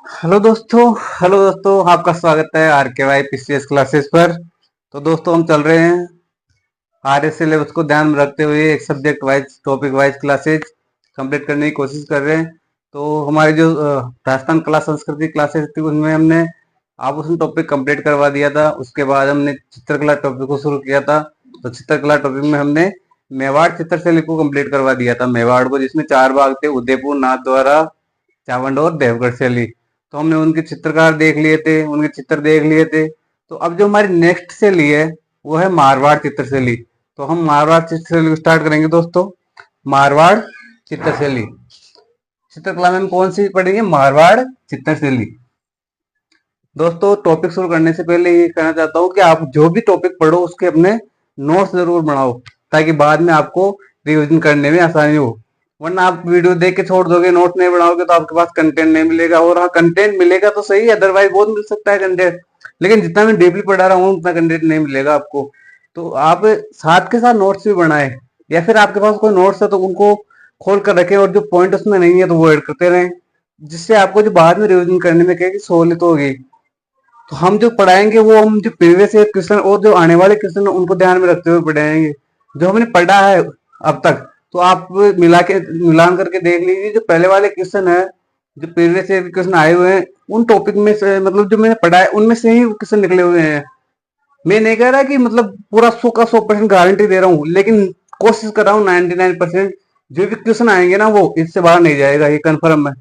Hello दोस्तों, आपका स्वागत है आर के वाई पीसीएस क्लासेस पर। तो दोस्तों, हम चल रहे हैं आर एस सिलेबस को ध्यान में रखते हुए एक subject wise topic wise classes complete करने की कोशिश कर रहे हैं। तो हमारी जो राजस्थान कला संस्कृति क्लासेस थी उनमें हमने आभूषण टॉपिक कंप्लीट करवा दिया था। उसके बाद हमने चित्रकला टॉपिक को शुरू किया था। तो चित्रकला टॉपिक में हमने मेवाड़ चित्रशैली को कंप्लीट करवा दिया था, मेवाड़ को, जिसमें 4 भाग थे: उदयपुर, नाथद्वारा, चावंड और देवगढ़ शैली। तो हमने उनके चित्रकार देख लिए थे, उनके चित्र देख लिए थे। तो अब जो हमारी नेक्स्ट शैली है वो है मारवाड़ चित्रशैली। तो हम मारवाड़ चित्रशैली को स्टार्ट करेंगे दोस्तों। मारवाड़ चित्रशैली चित्रकला में हम कौन सी पढ़ेंगे? मारवाड़ चित्रशैली। दोस्तों, टॉपिक शुरू करने से पहले ये कहना चाहता हूँ कि आप जो भी टॉपिक पढ़ो उसके अपने नोट्स जरूर बनाओ, ताकि बाद में आपको रिवीजन करने में आसानी हो। वरना आप वीडियो देख के छोड़ दोगे, नोट नहीं बनाओगे, तो आपके पास कंटेंट नहीं मिलेगा। और हाँ, कंटेंट मिलेगा तो सही, अदरवाइज बहुत मिल सकता है कंटेंट, लेकिन जितना मैं डीपली पढ़ा रहा हूँ उतना कंटेंट नहीं मिलेगा आपको। तो आप साथ के साथ नोट्स भी बनाए, या फिर आपके पास कोई नोट्स है तो उनको खोल कर रखें, और जो पॉइंट उसमें नहीं है तो वो ऐड करते रहें, जिससे आपको जो बाद में रिवीजन करने में क्या सहूलियत होगी। तो हम जो पढ़ाएंगे वो हम जो प्रीवियस ईयर क्वेश्चन और जो आने वाले क्वेश्चन उनको ध्यान में रखते हुए पढ़ाएंगे। जो हमने पढ़ा है अब तक, तो आप मिलान करके देख लीजिए। जो पहले वाले क्वेश्चन है, जो प्रीवियस ईयर क्वेश्चन आए हुए हैं, उन टॉपिक में से, मतलब जो मैंने पढ़ा है उनमें से ही क्वेश्चन निकले हुए हैं। मैं नहीं कह रहा कि मतलब पूरा 100% गारंटी दे रहा हूँ, लेकिन कोशिश कर रहा हूँ 99% जो भी क्वेश्चन आएंगे ना वो इससे बाहर नहीं जाएगा, ये कन्फर्म है।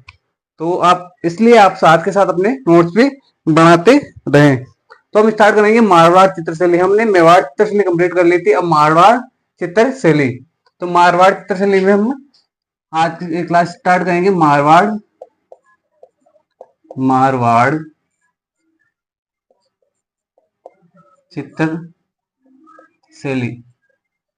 तो आप इसलिए आप साथ के साथ अपने नोट्स भी बनाते रहें। तो हम स्टार्ट करेंगे मारवाड़ चित्रशैली। हमने मेवाड़ चित्रशैली कंप्लीट कर ली थी, अब मारवाड़ चित्रशैली। तो मारवाड़ चित्रशैली में हम आज की क्लास स्टार्ट करेंगे। मारवाड़ मारवाड़ चित्रशैली।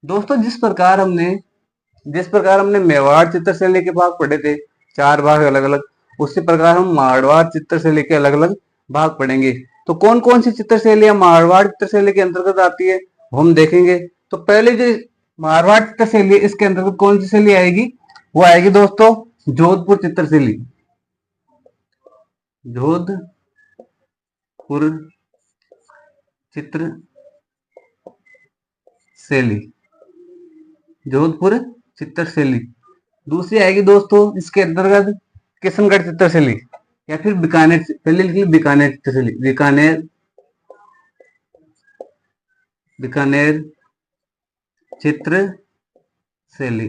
दोस्तों, जिस प्रकार हमने मेवाड़ चित्रशैली के भाग पढ़े थे, 4 भाग अलग अलग, उसी प्रकार हम मारवाड़ चित्रशैली के अलग अलग भाग पढ़ेंगे। तो कौन कौन सी चित्रशैली मारवाड़ चित्रशैली के अंतर्गत आती है वो हम देखेंगे। तो पहले जो मारवाड़ चित्रशैली, इसके अंतर्गत कौन सी शैली आएगी? वो आएगी दोस्तों जोधपुर चित्रशैली। जोधपुर चित्रशैली, जोधपुर चित्रशैली। दूसरी आएगी दोस्तों इसके अंतर्गत किशनगढ़ चित्रशैली, या फिर बीकानेर। पहले लिखिए बीकानेर चित्रशैली, बीकानेर बीकानेर चित्रशैली।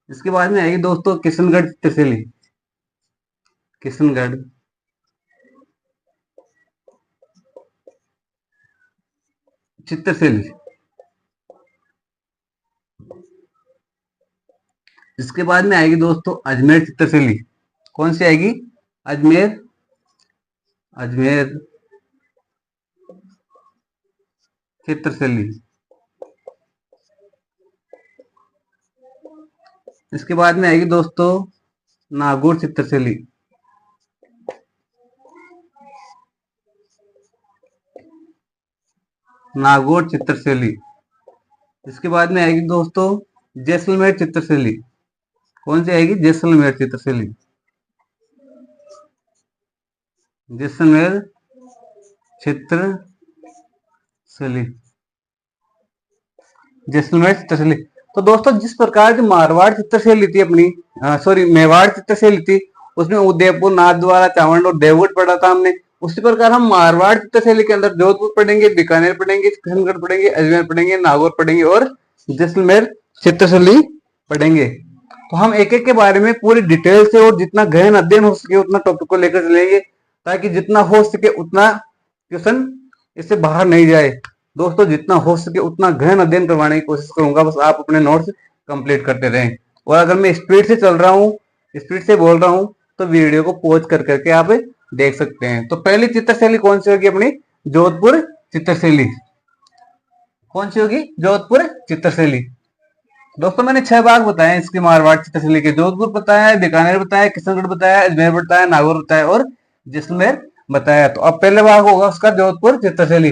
इसके बाद में आएगी दोस्तों किशनगढ़ चित्रशैली, किशनगढ़ चित्रशैली। इसके बाद में आएगी दोस्तों अजमेर चित्रशैली। कौन सी आएगी? अजमेर अजमेर चित्रशैली। इसके बाद में आएगी दोस्तों नागौर चित्रशैली। नागौर चित्रशैली। इसके बाद में आएगी दोस्तों जैसलमेर चित्रशैली। कौन सी आएगी? जैसलमेर चित्रशैली, जैसलमेर चित्रशैली, जैसलमेर चित्रशैली। तो दोस्तों, जिस प्रकार की मारवाड़ चित्रशैली थी अपनी, सॉरी, मेवाड़ चित्रशैली थी, उसमें उदयपुर, नाथद्वारा, चावंड और देवगढ़ पढ़ा था हमने। उसी प्रकार हम मारवाड़ चित्रशैली के अंदर जोधपुर पढ़ेंगे, बीकानेर पढ़ेंगे, किशनगढ़ पढ़ेंगे, अजमेर पढ़ेंगे, नागौर पढ़ेंगे और जैसलमेर चित्रशैली पढ़ेंगे। तो हम एक एक के बारे में पूरी डिटेल से और जितना गहन अध्ययन हो सके उतना टॉपिक को लेकर चलेंगे, ताकि जितना हो सके उतना क्वेश्चन इससे बाहर नहीं जाए। दोस्तों, जितना हो सके उतना गहन अध्ययन करवाने की कोशिश करूंगा, बस आप अपने नोट्स कंप्लीट करते रहें। और अगर मैं स्पीड से चल रहा हूँ, स्पीड से बोल रहा हूँ, तो वीडियो को पॉज कर करके आप देख सकते हैं। तो पहली चित्रशैली कौन सी होगी अपनी? जोधपुर चित्रशैली। कौन सी होगी? जोधपुर चित्रशैली। दोस्तों, मैंने 6 भाग बताए इसके मारवाड़ चित्रशैली के। जोधपुर बताया, बीकानेर बताया, किशनगढ़ बताया, अजमेर बताया, नागौर बताया और जैसलमेर बताया। तो अब पहले भाग होगा उसका जोधपुर चित्रशैली।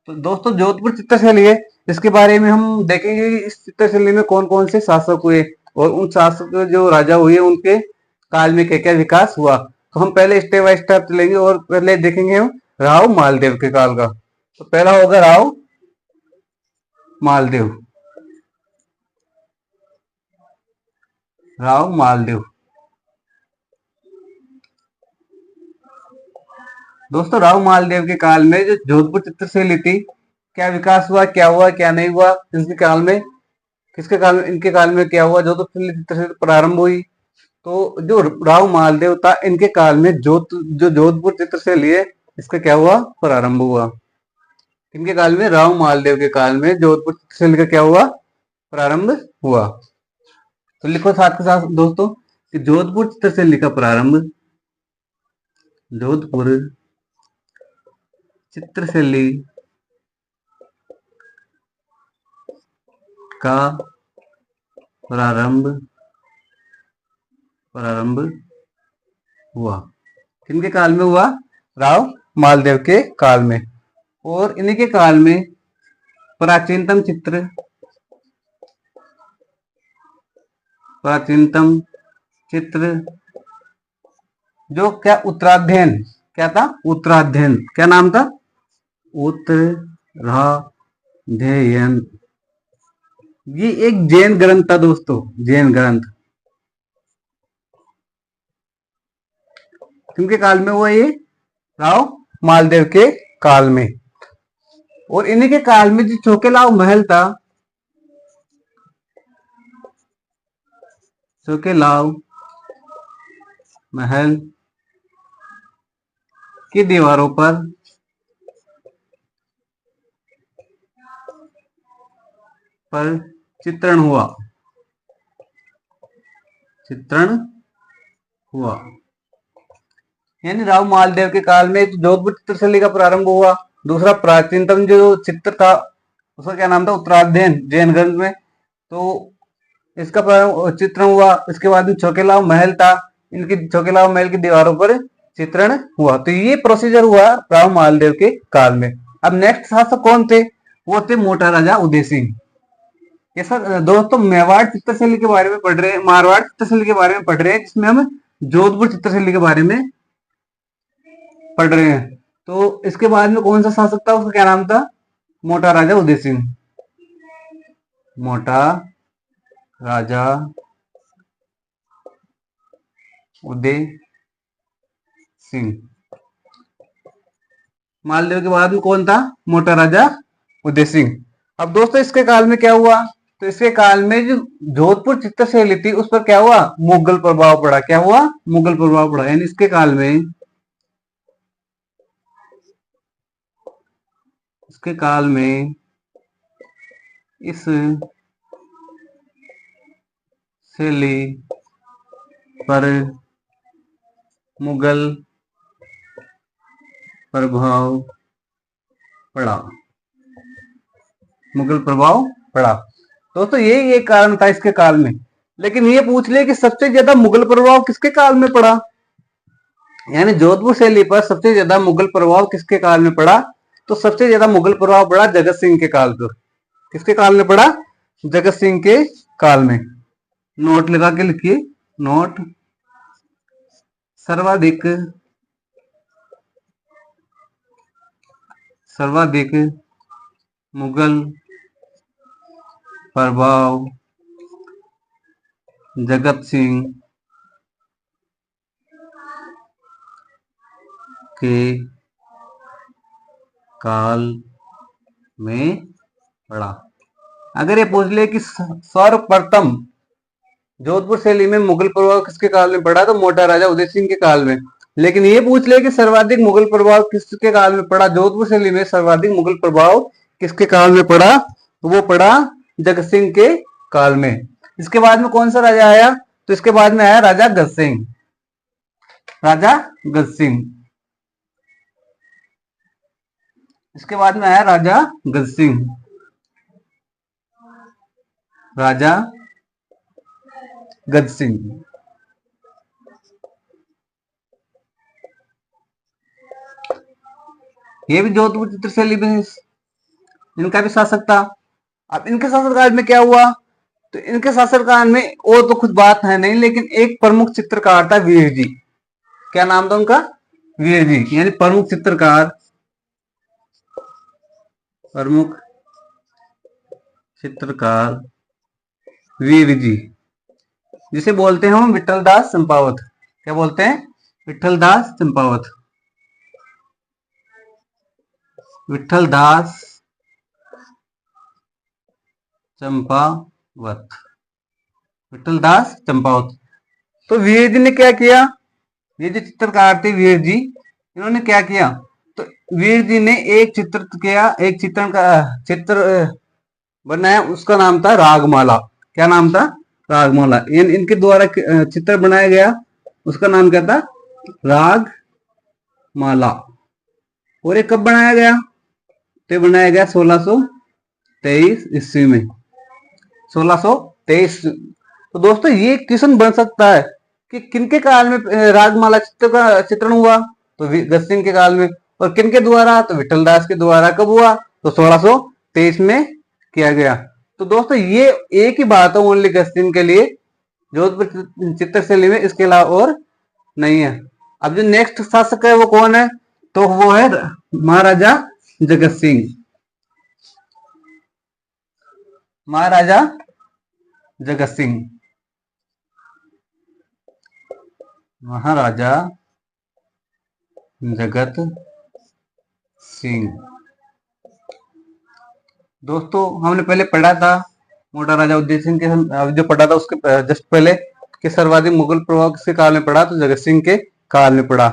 तो दोस्तों, जोधपुर चित्रशैली है, इसके बारे में हम देखेंगे कि इस चित्रशैली में कौन कौन से शासक हुए और उन शासक जो राजा हुए उनके काल में क्या क्या विकास हुआ। तो हम पहले स्टेप बाय स्टेप चलेंगे और पहले देखेंगे हम राव मालदेव के काल का। तो पहला होगा राव मालदेव। राव मालदेव दोस्तों, राव मालदेव के काल में जो जोधपुर चित्रशैली थी, क्या विकास हुआ, क्या हुआ, क्या नहीं हुआ इनके काल में, किसके काल में, इनके काल में क्या हुआ, जोधपुर चित्रशैली प्रारंभ हुई। तो जो राव मालदेव था, इनके काल में जो जोधपुर चित्रशैली है, इसका क्या हुआ, प्रारंभ हुआ। इनके काल में, राव मालदेव के काल में जोधपुर चित्रशैली का क्या हुआ, प्रारंभ हुआ। तो लिखो साथ के साथ दोस्तों कि जोधपुर चित्रशैली का प्रारंभ, जोधपुर चित्रशैली का प्रारंभ हुआ। किनके काल में हुआ, राव मालदेव के काल में। और इन्हीं के काल में प्राचीनतम चित्र जो क्या उत्तराध्ययन, क्या था, उत्तराध्ययन, क्या नाम था, उत्तराध्ययन। ये एक जैन ग्रंथ था दोस्तों, जैन ग्रंथ। किनके काल में हुआ ये, राव मालदेव के काल में। और इन्हीं के काल में जो चोकेलाव महल था, चोकेलाव महल की दीवारों पर चित्रण हुआ। यानी राव मालदेव के काल में जोधपुर चित्रशैली का प्रारंभ हुआ। दूसरा, प्राचीनतम जो चित्र था उसका क्या नाम था, उत्तराध्ययन, जैन ग्रंथ में, तो इसका प्रारंभ चित्रण हुआ। इसके बाद में चोकेलाव महल था, इनकी चोकेलाव महल की दीवारों पर चित्रण हुआ। तो ये प्रोसीजर हुआ राव मालदेव के काल में। अब नेक्स्ट शासक कौन थे, वो थे मोटा राजा उदय सिंह। ये सर दोस्तों मेवाड़ चित्रशैली के बारे में पढ़ रहे हैं, मारवाड़ चित्रशैली के बारे में पढ़ रहे हैं, जिसमें हम जोधपुर चित्रशैली के बारे में पढ़ रहे हैं। तो इसके बाद में कौन सा शासक था, उसका क्या नाम था, मोटा राजा उदय सिंह। मोटा राजा उदय सिंह। मालदेव के बाद में कौन था, मोटा राजा उदय सिंह। अब दोस्तों इसके काल में क्या हुआ, तो इसके काल में जो जोधपुर चित्रशैली थी उस पर क्या हुआ, मुगल प्रभाव पड़ा। क्या हुआ, मुगल प्रभाव पड़ा। यानी इसके काल में, इस शैली पर मुगल प्रभाव पड़ा। दोस्तों यही एक कारण था इसके काल में। लेकिन ये पूछ ले कि सबसे ज्यादा मुगल प्रभाव किसके काल में पड़ा, यानी जोधपुर शैली पर सबसे ज्यादा मुगल प्रभाव किसके काल में पड़ा, तो सबसे ज्यादा मुगल प्रभाव पड़ा जगत सिंह के काल पर। किसके काल में पड़ा, जगत सिंह के काल में। नोट लगा के लिखिए, नोट। सर्वाधिक मुगल प्रभाव जगत सिंह के काल में पड़ा। अगर ये पूछ ले कि सर्वप्रथम जोधपुर शैली में मुगल प्रभाव किसके काल में पड़ा, तो मोटा राजा उदय सिंह के काल में। लेकिन ये पूछ ले कि सर्वाधिक मुगल प्रभाव किसके काल में पड़ा, जोधपुर शैली में सर्वाधिक मुगल प्रभाव किसके काल में पड़ा, तो वो पड़ा जगत सिंह के काल में। इसके बाद में कौन सा राजा आया, तो इसके बाद में आया राजा गज सिंह। इसके बाद में आया राजा गज सिंह। ये भी जोधपुर चित्रशैली में इनका भी शासक था। अब इनके शासनकाल में क्या हुआ, तो इनके शासनकाल में और तो कुछ बात है नहीं, लेकिन एक प्रमुख चित्रकार था वीर जी। क्या नाम था उनका? वीर जी। यानी प्रमुख चित्रकार, प्रमुख चित्रकार वीर जी, जिसे बोलते हैं हम विठल दास चंपावत। क्या बोलते हैं? विठल दास चंपावत। विठल दास चंपावत, विठल दास चंपावत। तो वीर जी ने क्या किया? ये जो चित्रकार थे वीर जी, इन्होंने क्या किया? तो वीर जी ने एक चित्र किया, एक चित्रण का चित्र बनाया, उसका नाम था रागमाला। क्या नाम था? रागमाला। इनके द्वारा चित्र बनाया गया, उसका नाम क्या था? रागमाला। और ये कब बनाया गया? तो बनाया गया 1623 ईस्वी में। 1623। तो दोस्तों ये क्वेश्चन बन सकता है कि किनके काल में रागमाला चित्र का चित्रण हुआ? तो भगत सिंह के काल में। और किनके द्वारा? तो विठल दास के द्वारा। कब हुआ? तो 1623 में किया गया। तो दोस्तों ये एक ही बात है ओनली भगत सिंह के लिए, जोधपुर चित्रशैली में, इसके अलावा और नहीं है। अब जो नेक्स्ट शासक है वो कौन है? तो वो है महाराजा जगत सिंह। महाराजा जगत सिंह, महाराजा जगत सिंह। दोस्तों हमने पहले पढ़ा था मोटा राजा उदय सिंह के, जो पढ़ा था उसके जस्ट पहले, कि सर्वाधिक मुगल प्रभाव किसके काल में पड़ा? तो जगत सिंह के काल में पड़ा।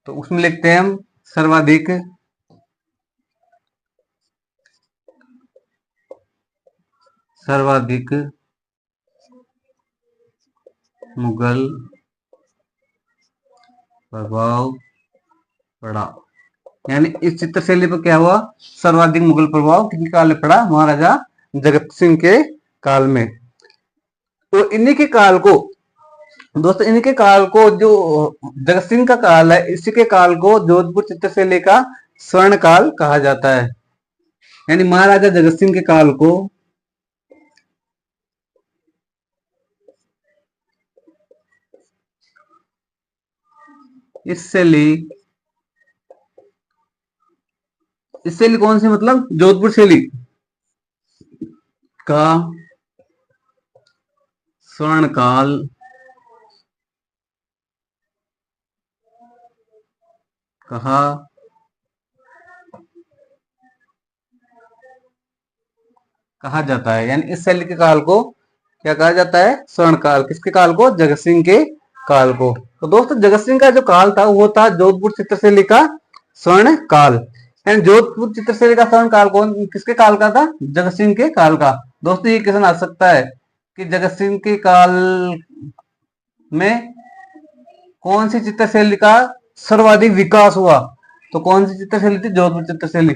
तो उसमें लिखते हैं हम सर्वाधिक सर्वाधिक मुगल प्रभाव पड़ा। यानी इस चित्रशैली पर क्या हुआ? सर्वाधिक मुगल प्रभाव किसके काल में पड़ा? महाराजा जगत सिंह के काल में। तो इन्हीं के काल को दोस्तों, इनके काल को, जो जगत सिंह का काल है, इसी के काल को जोधपुर चित्रशैली का स्वर्ण काल कहा जाता है। यानी महाराजा जगत सिंह के काल को इस शैली, इस शैली कौन सी? मतलब जोधपुर शैली का स्वर्ण काल कहा जाता है। यानी इस शैली के काल को क्या कहा जाता है? स्वर्ण काल। किसके काल को? जगत सिंह के काल को। तो दोस्तों जगत सिंह का जो काल था वो था जोधपुर चित्रशैली का स्वर्ण काल। यानी जोधपुर चित्रशैली का स्वर्ण काल कौन, किसके काल का था? जगत सिंह के काल का। दोस्तों ये क्वेश्चन आ सकता है कि जगत सिंह के काल में कौन सी चित्रशैली का सर्वाधिक विकास हुआ? तो कौन सी चित्रशैली थी? जोधपुर चित्रशैली।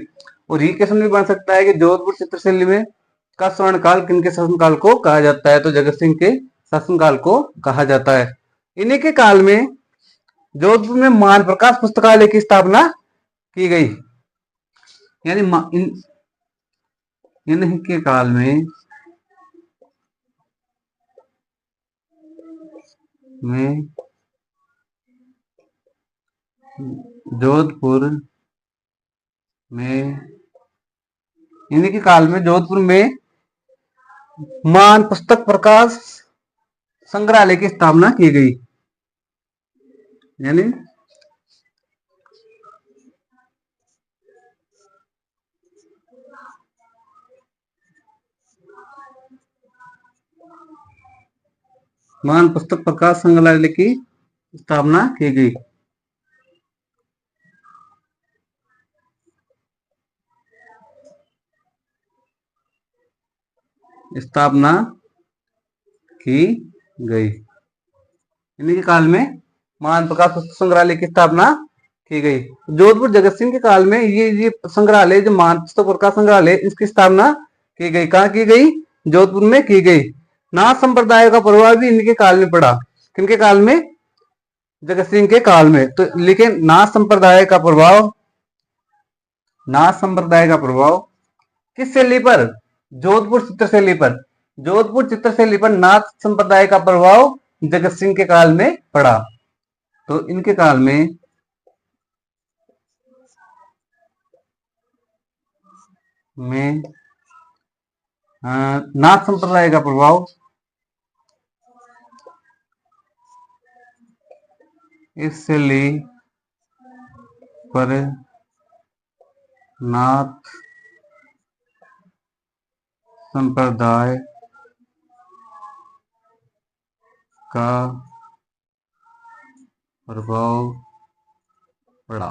और ये क्वेश्चन भी बन सकता है कि जोधपुर चित्रशैली में का स्वर्ण काल किनके शासनकाल को कहा जाता है? तो जगत सिंह के शासनकाल को कहा जाता है। इन्हीं के काल में जोधपुर में मान प्रकाश पुस्तकालय की स्थापना की गई। यानी इन्हीं के काल में जोधपुर में, इन्हीं के काल में जोधपुर में मान पुस्तक प्रकाश संग्रहालय की स्थापना की गई। यानी मान पुस्तक प्रकाश संग्रहालय की स्थापना की गई। स्थापना की गई। इन्हीं के काल में मान प्रकाश पुस्तक संग्रहालय की स्थापना की गई। जोधपुर जगत सिंह के काल में ये संग्रहालय, जो मान पुस्तक प्रकाश संग्रहालय, इसकी स्थापना की गई। कहाँ की गई? जोधपुर में की गई। नाथ संप्रदाय का प्रभाव भी इनके काल में पड़ा। किनके काल में? जगत सिंह के काल में। तो लेकिन नाथ संप्रदाय का प्रभाव, नाथ संप्रदाय का प्रभाव किस शैली पर? जोधपुर चित्रशैली पर। जोधपुर चित्रशैली पर नाथ संप्रदाय का प्रभाव जगत सिंह के काल में पड़ा। तो इनके काल में नाथ संप्रदाय का प्रभाव इस शैली पर नाथ संप्रदाय का प्रभाव पड़ा।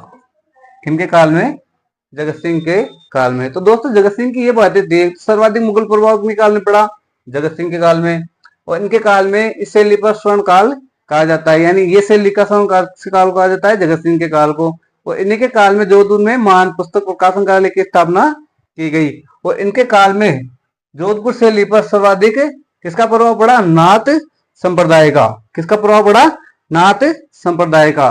किनके काल में? जगत सिंह के काल में। तो दोस्तों जगत सिंह की ये बातें थी, सर्वाधिक मुगल प्रभाव किनके काल में पड़ा? जगत सिंह के काल में। और इनके काल में इस शैली पर स्वर्ण काल कहा जाता है, यानी ये शैली का स्वर्ण काल कहा जाता है जगत सिंह के काल को। और इन्हीं के काल में जोधपुर में महान पुस्तक प्रकाशन कार्यालय की स्थापना की गई। और इनके काल में जोधपुर शैली पर सर्वाधिक किसका प्रभाव पड़ा? नाथ संप्रदाय का। किसका प्रभाव पड़ा? नाथ संप्रदाय का।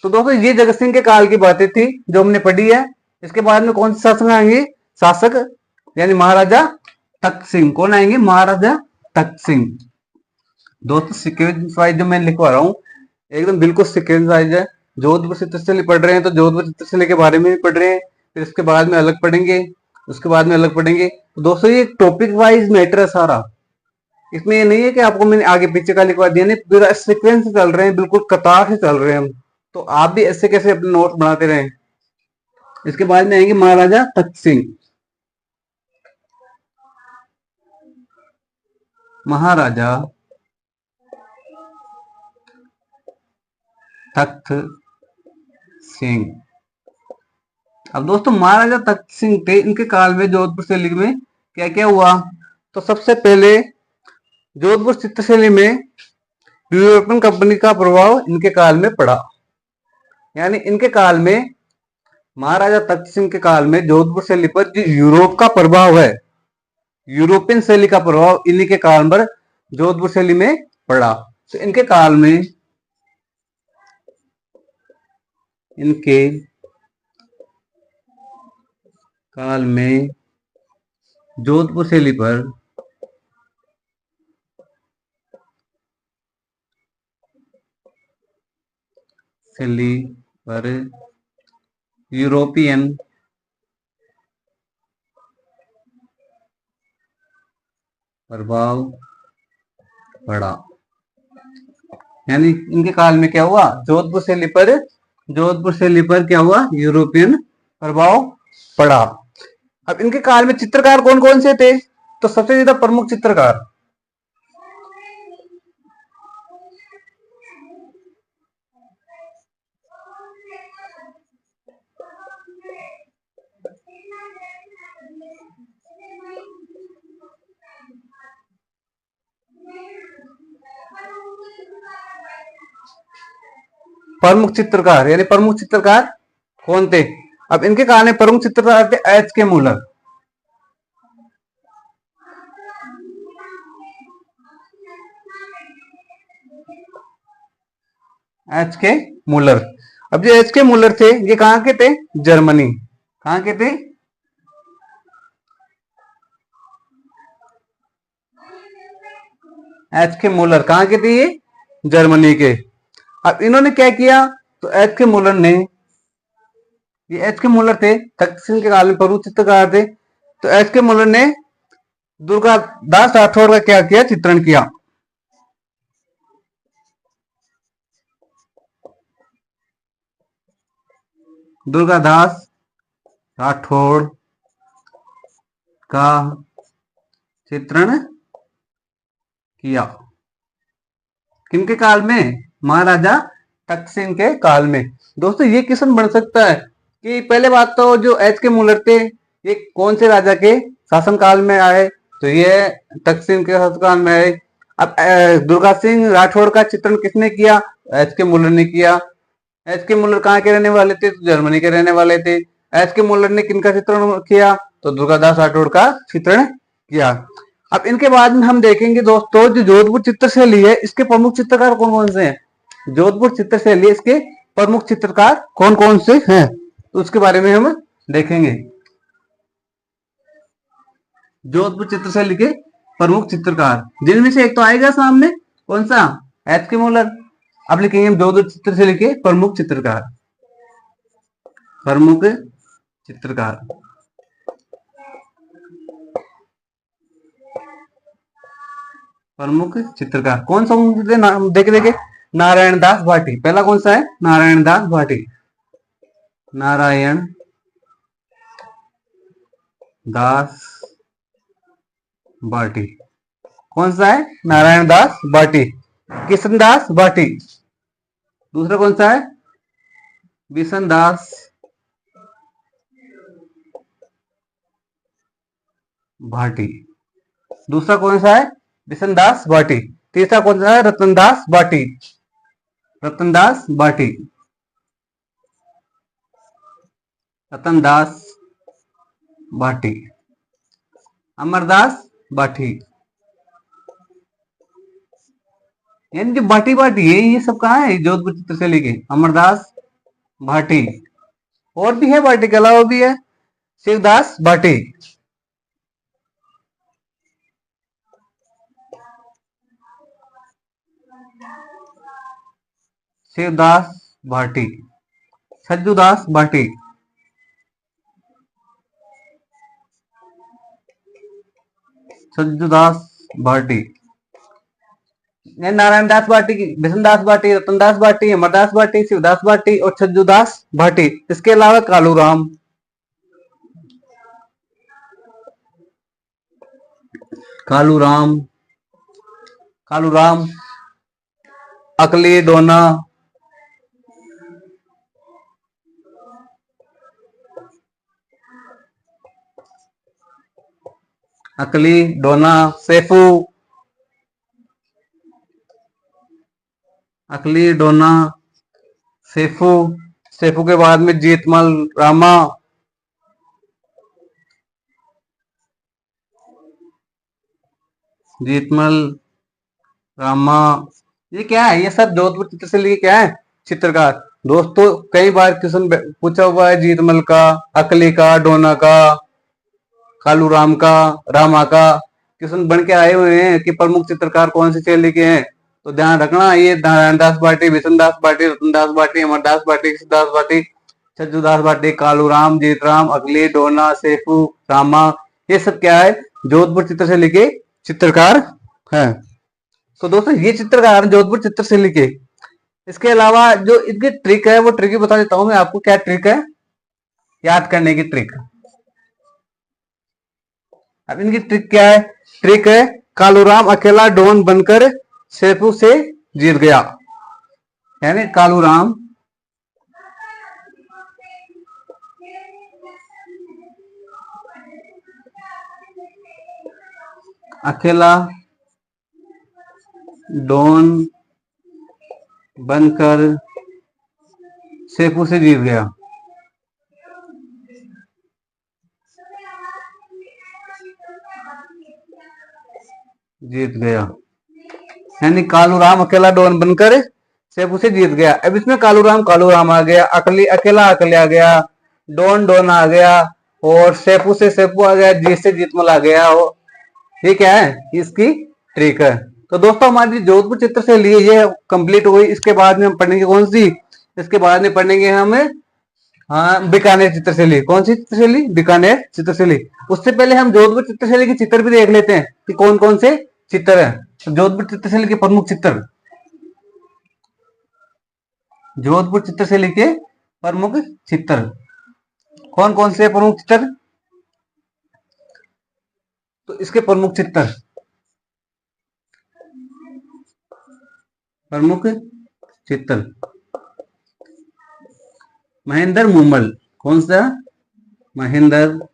तो दोस्तों ये जगत सिंह के काल की बातें थी जो हमने पढ़ी है। इसके बाद में कौन से शासक आएंगे? शासक यानी महाराजा तख्त सिंह। कौन आएंगे? महाराजा तख्त सिंह। दोस्तों सीक्वेंस वाइज जो मैं लिखवा रहा हूँ एकदम बिल्कुल सीक्वेंस वाइज है। जोधपुर चित्रशैली पढ़ रहे हैं तो जोधपुर चित्रशैली के बारे में भी पढ़ रहे हैं, फिर इसके बाद में अलग पढ़ेंगे, उसके बाद में अलग पढ़ेंगे। तो दोस्तों ये टॉपिक वाइज मैटर है सारा, इसमें ये नहीं है कि आपको मैंने आगे पीछे का लिखवा दिया, नहीं पूरा सीक्वेंस से चल रहे हैं, बिल्कुल कतार से चल रहे हैं हम। तो आप भी ऐसे कैसे अपने नोट बनाते रहें। इसके बाद में आएंगे महाराजा तख्त सिंह। महाराजा तख्त सिंह। अब दोस्तों महाराजा तख्त सिंह थे, इनके काल में जोधपुर शैली में क्या क्या हुआ? तो सबसे पहले जोधपुर चित्रशैली में यूरोपियन कंपनी का प्रभाव इनके काल में पड़ा। यानी इनके काल में महाराजा तख्त सिंह के काल में जोधपुर शैली पर जो यूरोप का प्रभाव है, यूरोपियन शैली का प्रभाव इन्हीं के काल पर जोधपुर शैली में पड़ा। तो इनके काल में जोधपुर शैली पर यूरोपियन प्रभाव पड़ा। यानी इनके काल में क्या हुआ? जोधपुर शैली पर क्या हुआ? यूरोपियन प्रभाव पड़ा। अब इनके काल में चित्रकार कौन कौन से थे? तो सबसे ज्यादा प्रमुख चित्रकार यानी प्रमुख चित्रकार कौन थे? अब इनके काल में प्रमुख चित्रकार थे एच के मूलर। एच के मूलर। अब जो एच के मूलर थे ये कहां के थे? जर्मनी। कहां के थे? एच के मूलर कहां के थे? ये जर्मनी के। अब इन्होंने क्या किया? तो एच के मूलर ने, ये एच के मूलर थे, तख्त सिंह के काल में प्रमुख चित्रकार थे। तो एच के मूलर ने दुर्गादास राठौर का क्या किया? चित्रण किया। दुर्गादास राठौड़ का चित्रण किया। किनके काल में? महाराजा तख्त सिंह के काल में। दोस्तों ये क्वेश्चन बन सकता है कि पहले बात तो जो एच के मूलर थे ये कौन से राजा के शासनकाल में आए? तो ये तख्त सिंह के शासनकाल में आए। अब दुर्गा सिंह राठौड़ का चित्रण किसने किया? एच के मूलर ने किया। एच के मूलर कहाँ के रहने वाले थे? तो जर्मनी के रहने वाले थे। एच के मूलर ने किनका चित्रण किया? तो दुर्गादास राठौड़ का चित्रण किया। अब इनके बाद में हम देखेंगे दोस्तों जो जोधपुर चित्रशैली है इसके प्रमुख चित्रकार कौन कौन से हैं। जोधपुर चित्रशैली इसके प्रमुख चित्रकार कौन कौन से हैं तो उसके बारे में हम देखेंगे। जोधपुर चित्रशैली के प्रमुख चित्रकार जिनमें से एक तो आएगा सामने, कौन सा? एच के मूलर। अब लिखेंगे हम जोधपुर चित्र से लिखे प्रमुख चित्रकार। प्रमुख चित्रकार, प्रमुख चित्रकार कौन सा नाम देखे देखे। नारायण दास भाटी, पहला कौन सा है, नारायण दास भाटी। नारायण दास भाटी कौन सा है, नारायण दास भाटी। किशन दास भाटी, दूसरा कौन सा है, बिशन दास भाटी, दूसरा कौन सा है, बिशन दास भाटी। तीसरा कौन सा है, रतनदास भाटी। रतनदास भाटी, रतनदास भाटी। अमरदास भाटी, यानी जो भाटी भाटी है ये सब कहाँ है, जोधपुर चित्रशैली के। अमरदास भाटी, और भी है भाटी के अलावा भी है, शिवदास भाटी। शिवदास भाटी, सज्जूदास भाटी, सज्जूदास भाटी। नारायण दास भाटी, बिशन दास भाटी, रतनदास भाटी, अमरदास भाटी, शिवदास भाटी और छज्जूदास भाटी। इसके अलावा कालूराम, कालूराम, कालूराम, अकली डोना, अकली डोना, सैफू, अकली डोना, सैफू। सैफू के बाद में जीतमल रामा, जीतमल रामा। ये क्या है, ये सब जोधपुर चित्रशैली के क्या है, चित्रकार। दोस्तों कई बार क्वेश्चन पूछा हुआ है जीतमल का, अकली का, डोना का, कालूराम का, रामा का। क्वेश्चन बन के आए हुए हैं कि प्रमुख चित्रकार कौन सी शैली के हैं। तो ध्यान रखना, ये नारायण दास भाटी, बिशन दास भाटी, रतनदास भाटी, अमरदास भाटी, सिद्धार्थ भाटी, छज्जूदास भाटी, कालूराम, जीतराम, अकली, डोना, सैफू, रामा। ये सब क्या है, जोधपुर चित्रशैली के चित्रकार है। तो दोस्तों ये चित्रकार जोधपुर चित्रशैली के। इसके अलावा जो इनकी ट्रिक है वो ट्रिक भी बता देता हूं मैं आपको। क्या ट्रिक है, याद करने की ट्रिक। अब इनकी ट्रिक क्या है, ट्रिक है कालूराम अकेला डॉन बनकर सैफू से जीत गया। यानी कालूराम अकेला डॉन बनकर सैफू से जीत गया। जीत गया यानी कालूराम अकेला डॉन बनकर सैफू से जीत गया। अब इसमें कालूराम कालूराम आ गया, अकली अकेला अकले आ गया, डॉन डॉन आ गया और सैफू से सैफू आ गया, जीत से जीतमल आ गया। ये क्या है, इसकी ट्रिक है। तो दोस्तों हमारी जोधपुर चित्रशैली ये कंप्लीट हुई। इसके बाद में हम पढ़ेंगे कौन सी, इसके बाद में पढ़ेंगे हम बीकानेर चित्रशैली। कौन सी चित्रशैली, बीकानेर चित्रशैली। उससे पहले हम जोधपुर चित्रशैली के चित्र भी देख लेते हैं कि कौन कौन से चित्र है। जोधपुर चित्रशैली के प्रमुख चित्र, जोधपुर चित्रशैली के प्रमुख चित्र कौन कौन से प्रमुख चित्र। तो इसके प्रमुख चित्र, प्रमुख चित्र महेंद्र मूमल। कौन सा, महेंद्र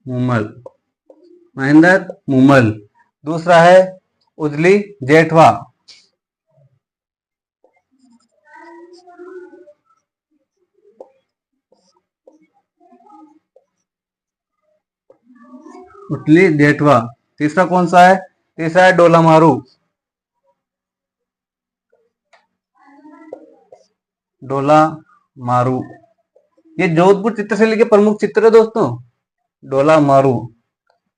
मूमल, महेंद्र मूमल। दूसरा है उजली जेठवा, उजली जेठवा। तीसरा कौन सा है, तीसरा है डोला मारू, डोला मारू। ये जोधपुर चित्रशैली के प्रमुख चित्र है दोस्तों, डोला मारू।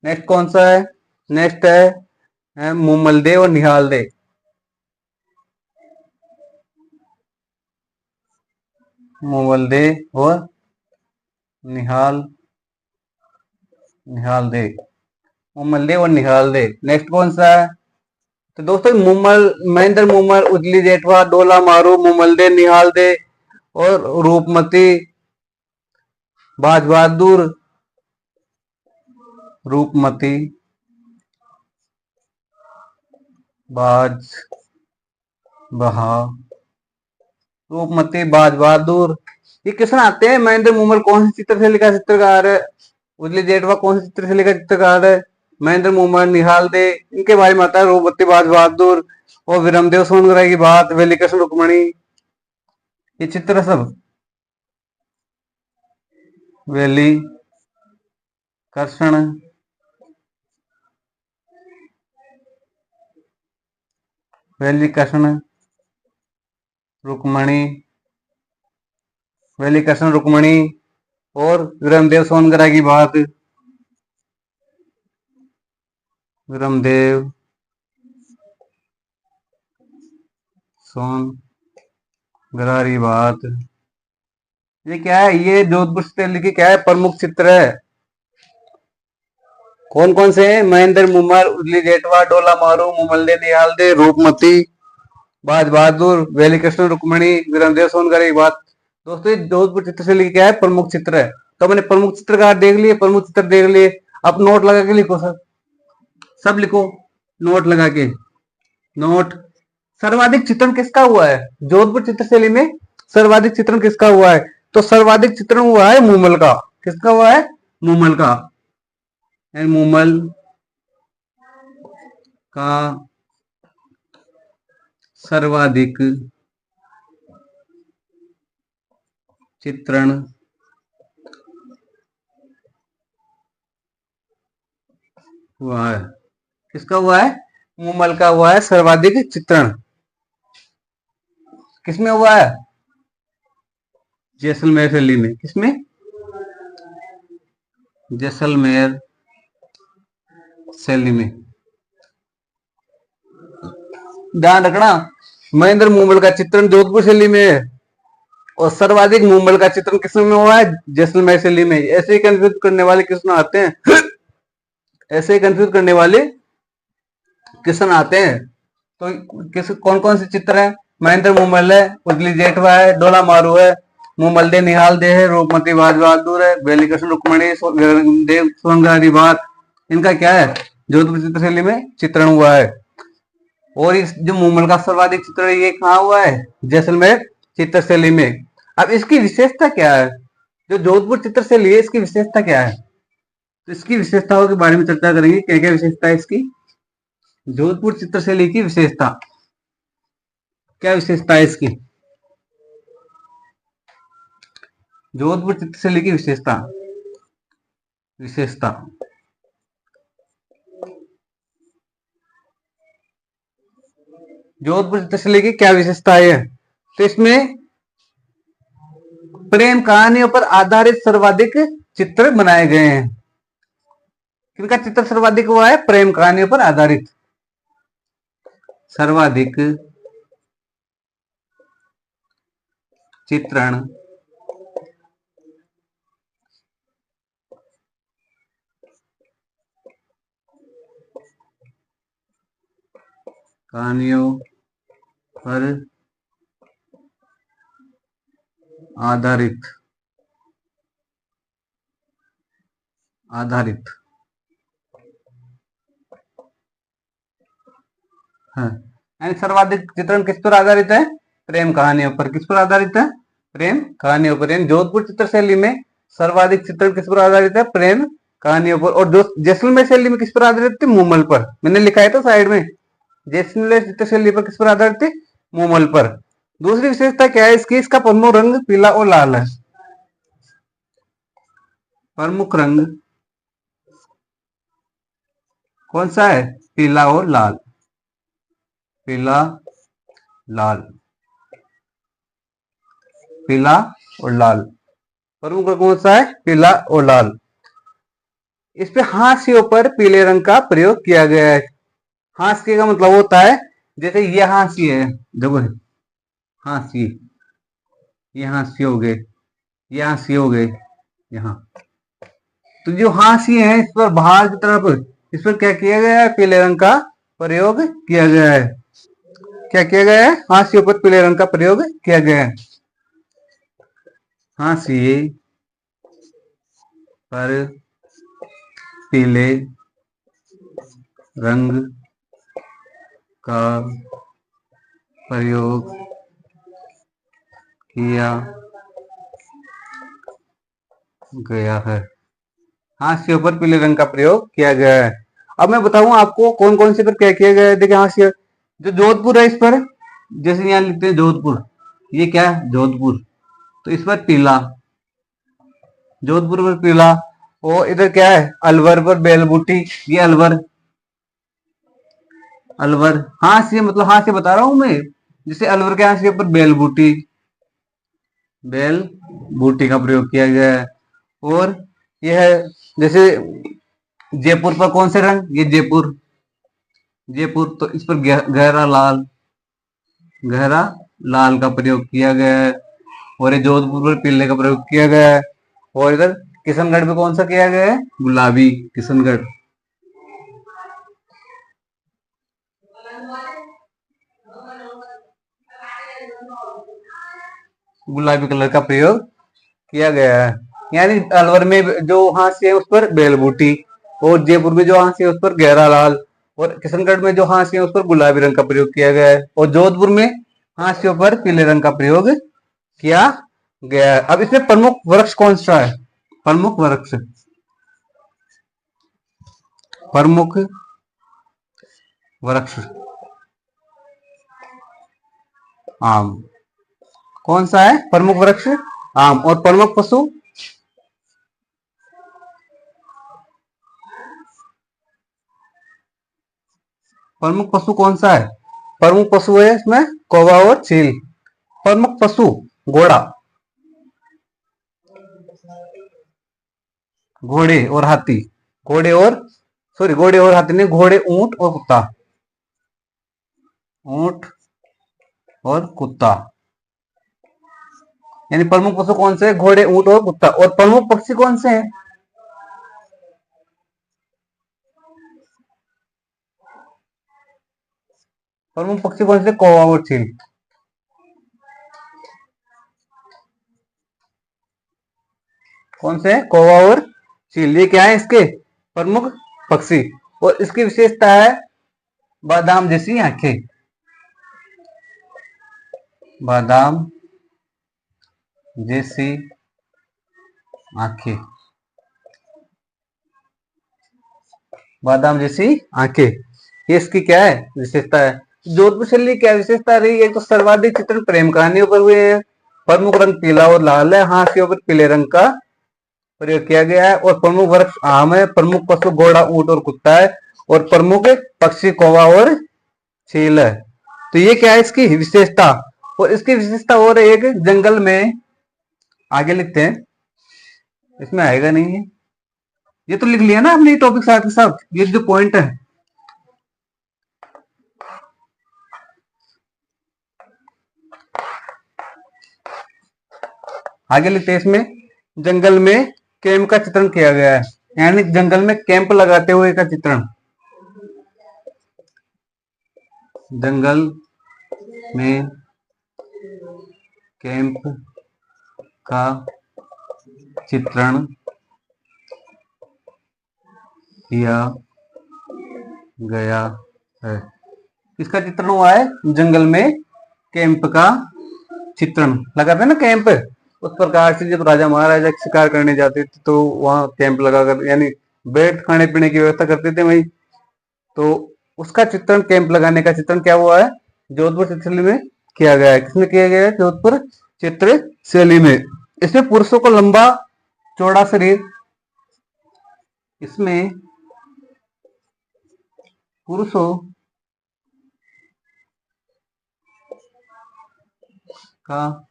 नेक्स्ट कौन सा है, नेक्स्ट है है मूमल दे और निहाल दे। मूमल दे और निहाल निहाल दे। मूमल दे और निहाल दे। नेक्स्ट कौन सा है? तो दोस्तों मूमल, महेंद्र मूमल, उजली जेठवा, डोला मारू, मूमल दे, निहाल दे और रूपमती, बाज बहादुर, रूपमती, बाज बहा रूपमती, बाज बहादुर, ये किसने आते हैं? महेंद्र मूमल कौन सी चित्रशैली का चित्रकार है? उजली जेठवा कौन सी चित्रशैली का चित्रकार है? महेंद्र मूमल, निहाल दे, इनके बारे में आता है। रूपमती, बाज बहादुर और विरमदेव सोनग्रा की बात, वेली कृष्ण रुक्मणी, ये चित्र सब वेली कृष्ण वेली कृष्ण रुक्मणी, वेली कृष्ण रुक्मणी और विरमदेव सोनग्रा की बात, विरमदेव सोनग्रा की बात। ये क्या है? ये जोधपुर शैली की क्या है? प्रमुख चित्र है। कौन कौन से हैं? महेंद्र मूमल, उजली जेठवा, डोला मारू, मूमल दे, निहाल दे, रूपमती, बाज बहादुर, वेली कृष्ण रुक्मणी, विरमदेव सोनग्रा की बात। दोस्तों ये जोधपुर चित्रशैली की क्या है? प्रमुख चित्र है। तो मैंने प्रमुख चित्रकार देख लिए, प्रमुख चित्र देख लिए। अब नोट लगा के लिखो सर, सब लिखो नोट लगा के। नोट, सर्वाधिक चित्रण किसका हुआ है जोधपुर चित्रशैली में? सर्वाधिक चित्रण किसका हुआ है? तो सर्वाधिक चित्रण हुआ है मूमल का। किसका हुआ है? मूमल का। मूमल का सर्वाधिक चित्रण हुआ है। किसका हुआ है? मूमल का हुआ है सर्वाधिक चित्रण। किसमें हुआ है? जैसलमेर शैली में। किसमें? जैसलमेर शैली में। ध्यान रखना, महेंद्र मूमल का चित्रण जोधपुर शैली में है और सर्वाधिक मूमल का चित्रण किसमें हुआ है? जैसलमेर शैली में। ऐसे ही कंफ्यूज करने वाले किसमें आते हैं? ऐसे ही कंफ्यूज करने वाले किसन आते हैं। तो किस कौन कौन से चित्र है? महेंद्र मूमल है, उजली जेठवा है, डोला मारू है, मूमल दे, निहाल दे है, रूपमती, बाज बहादुर है, वेली कृष्ण रुक्मणी, देव सोनग्रा की बात, इनका क्या है? जोधपुर चित्रशैली में चित्रण हुआ है। और इस जो मूमल का सर्वाधिक चित्रण ये कहाँ हुआ है? जैसलमेर चित्रशैली में। अब इसकी विशेषता क्या है? जो जोधपुर चित्रशैली है इसकी विशेषता क्या है? तो इसकी विशेषताओं के बारे में चर्चा करेंगे। क्या क्या विशेषता है इसकी? जोधपुर चित्रशैली की विशेषता, क्या विशेषता है इसकी? जोधपुर चित्रशैली की विशेषता, विशेषता जोधपुर चित्रशैली की क्या विशेषता है? तो इसमें प्रेम कहानियों पर आधारित सर्वाधिक चित्र बनाए गए हैं। किनका चित्र सर्वाधिक हुआ है? प्रेम कहानियों पर आधारित सर्वाधिक चित्रण कहानियों पर आधारित आधारित है। यानी सर्वाधिक चित्रण किस पर आधारित है? प्रेम कहानियों पर। किस पर आधारित है? प्रेम कहानियों पर। यानी जोधपुर चित्रशैली में सर्वाधिक चित्रण किस पर आधारित है? प्रेम कहानियों पर। और जो जैसलमेर शैली में किस पर आधारित थी? मूमल पर। मैंने लिखा है तो साइड में, जैसलमेर चित्रशैली पर किस पर आधारित थी? मूमल पर। दूसरी विशेषता क्या है इसकी? इसका प्रमुख रंग पीला और लाल है। प्रमुख रंग कौन सा है? पीला और लाल। पीला लाल, पीला और लाल। प्रमुख रंग कौन सा है? पीला और लाल। इस पे हाशियों पर पीले रंग का प्रयोग किया गया है। हास्य का मतलब होता है, जैसे ये हास्य है, देखो हास्य, ये हास्य हो गए, ये हास्य हो गए यहाँ। तो जो हास्य है इस पर बाहर की तरफ, इस पर क्या किया गया है, पीले रंग का प्रयोग किया गया है। क्या किया गया है, हास्य पर पीले रंग का प्रयोग किया गया है। हास्य पर पीले रंग का प्रयोग किया गया है। हास्य पर पीले रंग का प्रयोग किया गया है। अब मैं बताऊं आपको कौन कौन से पर क्या किया गया है। देखिए हास्य, जो जोधपुर है इस पर, जैसे यहाँ लिखते हैं जोधपुर, ये क्या है जोधपुर, तो इस पर पीला, जोधपुर पर पीला। और इधर क्या है, अलवर पर बेलबूटी, ये अलवर, अलवर हास्य, मतलब हास्य बता रहा हूं मैं, जैसे अलवर के हास्य पर बेलबूटी, बेल बूटी का प्रयोग किया गया है। और यह है, जैसे जयपुर पर कौन से रंग, ये जयपुर, जयपुर, तो इस पर गहरा लाल, गहरा लाल का प्रयोग किया गया है। और ये जोधपुर पर पीले का प्रयोग किया गया है। और इधर किशनगढ़ में कौन सा किया गया है, गुलाबी, किशनगढ़, गुलाबी कलर का प्रयोग किया गया है। यानी अलवर में जो हास्य है उस पर बेलबूटी, और जयपुर में जो हास्य है उस पर गहरा लाल, और किशनगढ़ में जो हास्य है उस पर गुलाबी रंग का प्रयोग किया गया है। और जोधपुर में हास्यों पर पीले रंग का प्रयोग किया गया है। अब इसमें प्रमुख वृक्ष कौन सा है, प्रमुख वृक्ष, प्रमुख वृक्ष आम, कौन सा है प्रमुख वृक्ष, आम। और प्रमुख पशु, प्रमुख पशु कौन सा है, प्रमुख पशु है इसमें कौवा और चील। प्रमुख पशु घोड़ा, घोड़े और हाथी, घोड़े और, सॉरी घोड़े और हाथी नहीं, घोड़े, ऊंट और कुत्ता, ऊंट और कुत्ता। यानी प्रमुख पशु कौन से, घोड़े, ऊंट और कुत्ता। और प्रमुख पक्षी कौन से हैं, प्रमुख पक्षी कौन से, कौवा और चील। कौन से, कौवा और चील, ये क्या है इसके प्रमुख पक्षी। और इसकी विशेषता है बादाम जैसी आंखें, बादाम जैसी आंखें, बादाम जैसी आंखें, ये इसकी क्या है विशेषता है। जोधपुर शैली क्या विशेषता रही है, तो सर्वाधिक चित्रण प्रेम कहानियों पर हुए हैं। प्रमुख रंग पीला और लाल है, हाथियों पर पीले रंग का प्रयोग किया गया है। और प्रमुख वृक्ष आम है, प्रमुख पशु घोड़ा, ऊंट और कुत्ता है। और प्रमुख पक्षी कौवा और चील है। तो ये क्या है इसकी विशेषता। और इसकी विशेषता और एक, जंगल में, आगे लिखते हैं, इसमें आएगा नहीं है, ये तो लिख लिया ना हमने टॉपिक साथ के साथ, ये जो पॉइंट है, आगे लिखते हैं इसमें, जंगल में कैंप का चित्रण किया गया है। यानी जंगल में कैंप लगाते हुए का चित्रण, जंगल में कैंप का चित्रण किया गया है। इसका चित्रण हुआ है जंगल में कैंप का चित्रण, लगाते हैं ना कैंप, उस प्रकार से जब राजा महाराजा शिकार करने जाते थे तो वहां कैंप लगाकर, यानी बैठ खाने पीने की व्यवस्था करते थे वही, तो उसका चित्रण, कैंप लगाने का चित्रण क्या हुआ है, जोधपुर चित्रशैली में किया गया है। किसमें किया गया है, जोधपुर चित्रशैली में। इसमें पुरुषों को लंबा चौड़ा शरीर, इसमें पुरुषों का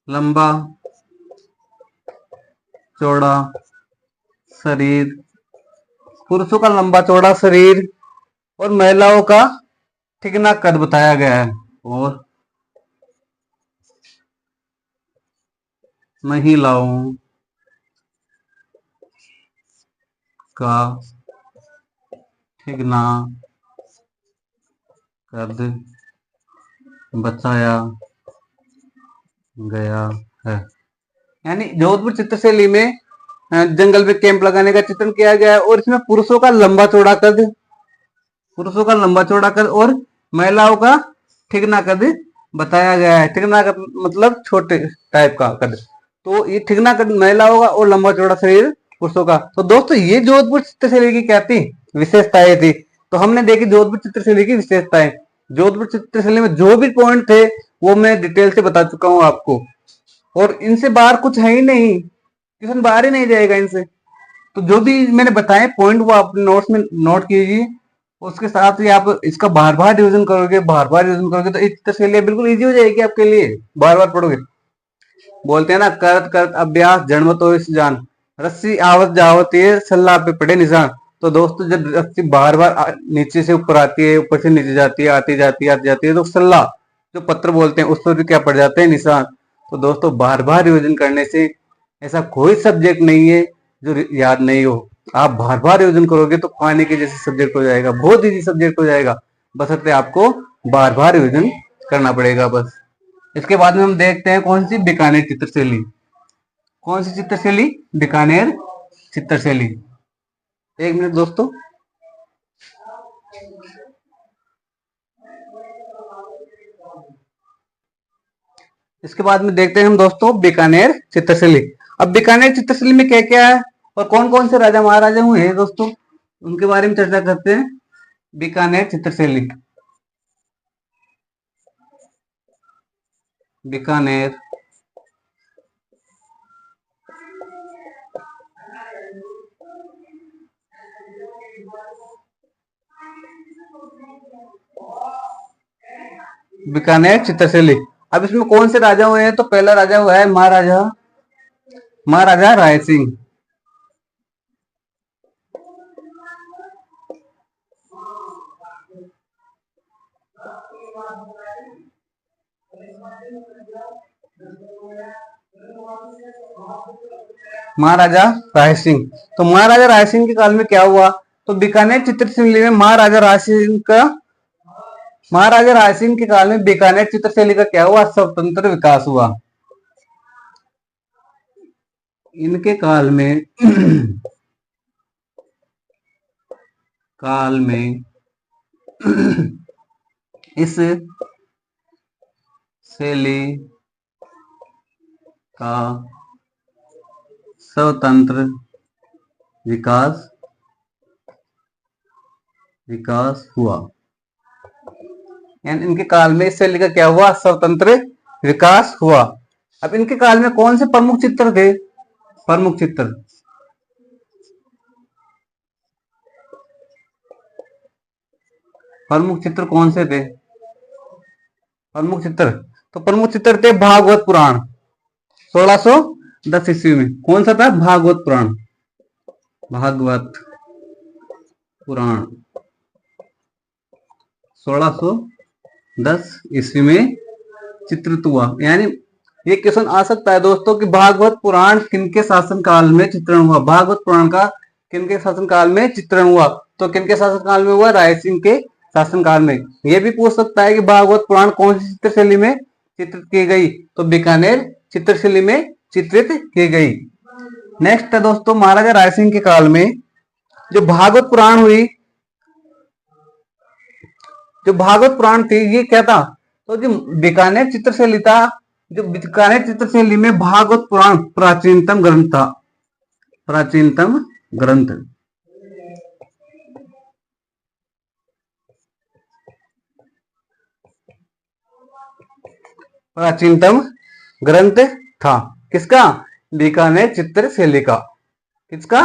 लंबा चौड़ा शरीर, पुरुषों का लंबा चौड़ा शरीर और महिलाओं का ठिकाना कद बताया गया है। और महिलाओं का ठिकाना कद बताया गया है। यानी जोधपुर चित्रशैली में जंगल में कैंप लगाने का चित्रण किया गया है और इसमें पुरुषों का लंबा चौड़ा कद, पुरुषों का लंबा चौड़ा कद और महिलाओं का ठिकना कद बताया गया है। ठिकना कद मतलब छोटे टाइप का कद। तो ये ठिकना कद महिलाओं का और लंबा चौड़ा शरीर पुरुषों का। तो दोस्तों ये जोधपुर चित्रशैली की क्या थी, विशेषताएं थी। तो हमने देखी जोधपुर चित्रशैली की विशेषताएं। जोधपुर चित्रशैली में जो भी पॉइंट थे वो मैं डिटेल से बता चुका हूं आपको, और इनसे बाहर कुछ है ही नहीं, क्वेश्चन बाहर ही नहीं जाएगा इनसे। तो जो भी मैंने बताए पॉइंट वो आप नोट्स में नोट कीजिए, उसके साथ ही आप इसका बार बार रिविजन करोगे, बार बार रिविजन करोगे तो इस तस्वीर बिल्कुल इजी हो जाएगी आपके लिए, बार बार पढ़ोगे। बोलते हैं ना, करत करत अभ्यास जन्मत हो इस जान, रस्सी आवत जावत ये सल्लाह पे पड़े निशान। तो दोस्तों जब रस्सी बार बार नीचे से ऊपर आती है, ऊपर से नीचे जाती है, आती जाती है, आती जाती है, तो सल्लाह जो पत्र बोलते हैं उस पर भी क्या पड़ जाते हैं, निशान। तो दोस्तों बार बार रिविजन करने से ऐसा कोई सब्जेक्ट नहीं है जो याद नहीं हो। आप बार बार रिविजन करोगे तो पानी के जैसे सब्जेक्ट हो जाएगा, बहुत इजी सब्जेक्ट हो जाएगा, बशर्ते आपको बार बार रिविजन करना पड़ेगा बस। इसके बाद में हम देखते हैं कौन सी, बीकानेर चित्रशैली। कौन सी चित्रशैली, बीकानेर चित्रशैली। एक मिनट दोस्तों। इसके बाद में देखते हैं हम दोस्तों बीकानेर चित्रशैली। अब बीकानेर चित्रशैली में क्या क्या है और कौन कौन से राजा महाराजा हुए हैं दोस्तों, उनके बारे में चर्चा करते हैं। बीकानेर चित्रशैली, बीकानेर बीकानेर चित्रशैली। अब इसमें कौन से राजा हुए हैं, तो पहला राजा हुआ है महाराजा, महाराजा राय सिंह। महाराजा राय सिंह। तो महाराजा राय सिंह के काल में क्या हुआ, तो बीकानेर चित्रशैली में महाराजा राय सिंह के काल में बीकानेर चित्रशैली का क्या हुआ, स्वतंत्र विकास हुआ। इनके काल में काल में इस शैली का स्वतंत्र विकास विकास हुआ। यानी इनके काल में इस शैली का क्या हुआ, स्वतंत्र विकास हुआ। अब इनके काल में कौन से प्रमुख चित्र थे, प्रमुख चित्र, प्रमुख चित्र कौन से थे, प्रमुख चित्र, तो प्रमुख चित्र थे भागवत पुराण 1610 ईस्वी में। कौन सा था, भागवत पुराण, भागवत पुराण 1610 ईस्वी में चित्रित हुआ। यानी ये क्वेश्चन आ सकता है दोस्तों कि भागवत पुराण किनके शासन काल में चित्रण हुआ, भागवत पुराण का किनके शासन काल में चित्रण हुआ, तो किनके शासन काल में हुआ, राय सिंह के शासन काल में। यह भी पूछ सकता है कि भागवत पुराण कौन सी चित्रशैली में चित्रित की गई, तो बीकानेर चित्रशैली में चित्रित की गई। नेक्स्ट है दोस्तों, महाराजा राय सिंह के काल में जो भागवत पुराण हुई, जो भागवत पुराण थी ये क्या था, तो जो बीकानेर चित्रशैली था, जो बीकानेर चित्रशैली में भागवत पुराण प्राचीनतम ग्रंथ था, प्राचीनतम ग्रंथ, प्राचीनतम ग्रंथ था। किसका, बीकानेर चित्रशैली का। किसका,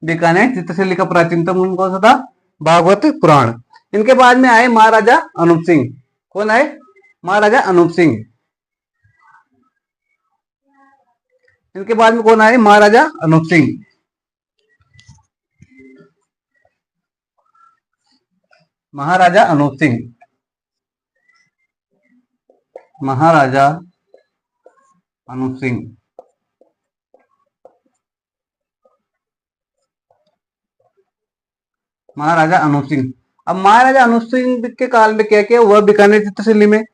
बीकानेर चित्रशैली का प्राचीनतम ग्रंथ कौन सा था, भागवत पुराण। इनके बाद में आए महाराजा अनूप सिंह। कौन आए, महाराजा अनूप सिंह। इनके बाद में कौन आए, महाराजा अनूप सिंह। महाराजा अनूप सिंह। महाराजा अनूप सिंह। महाराजा अनूप सिंह। अब महाराजा अनूप सिंह के काल में क्या किया हुआ बीकानेर चित्रशैली में,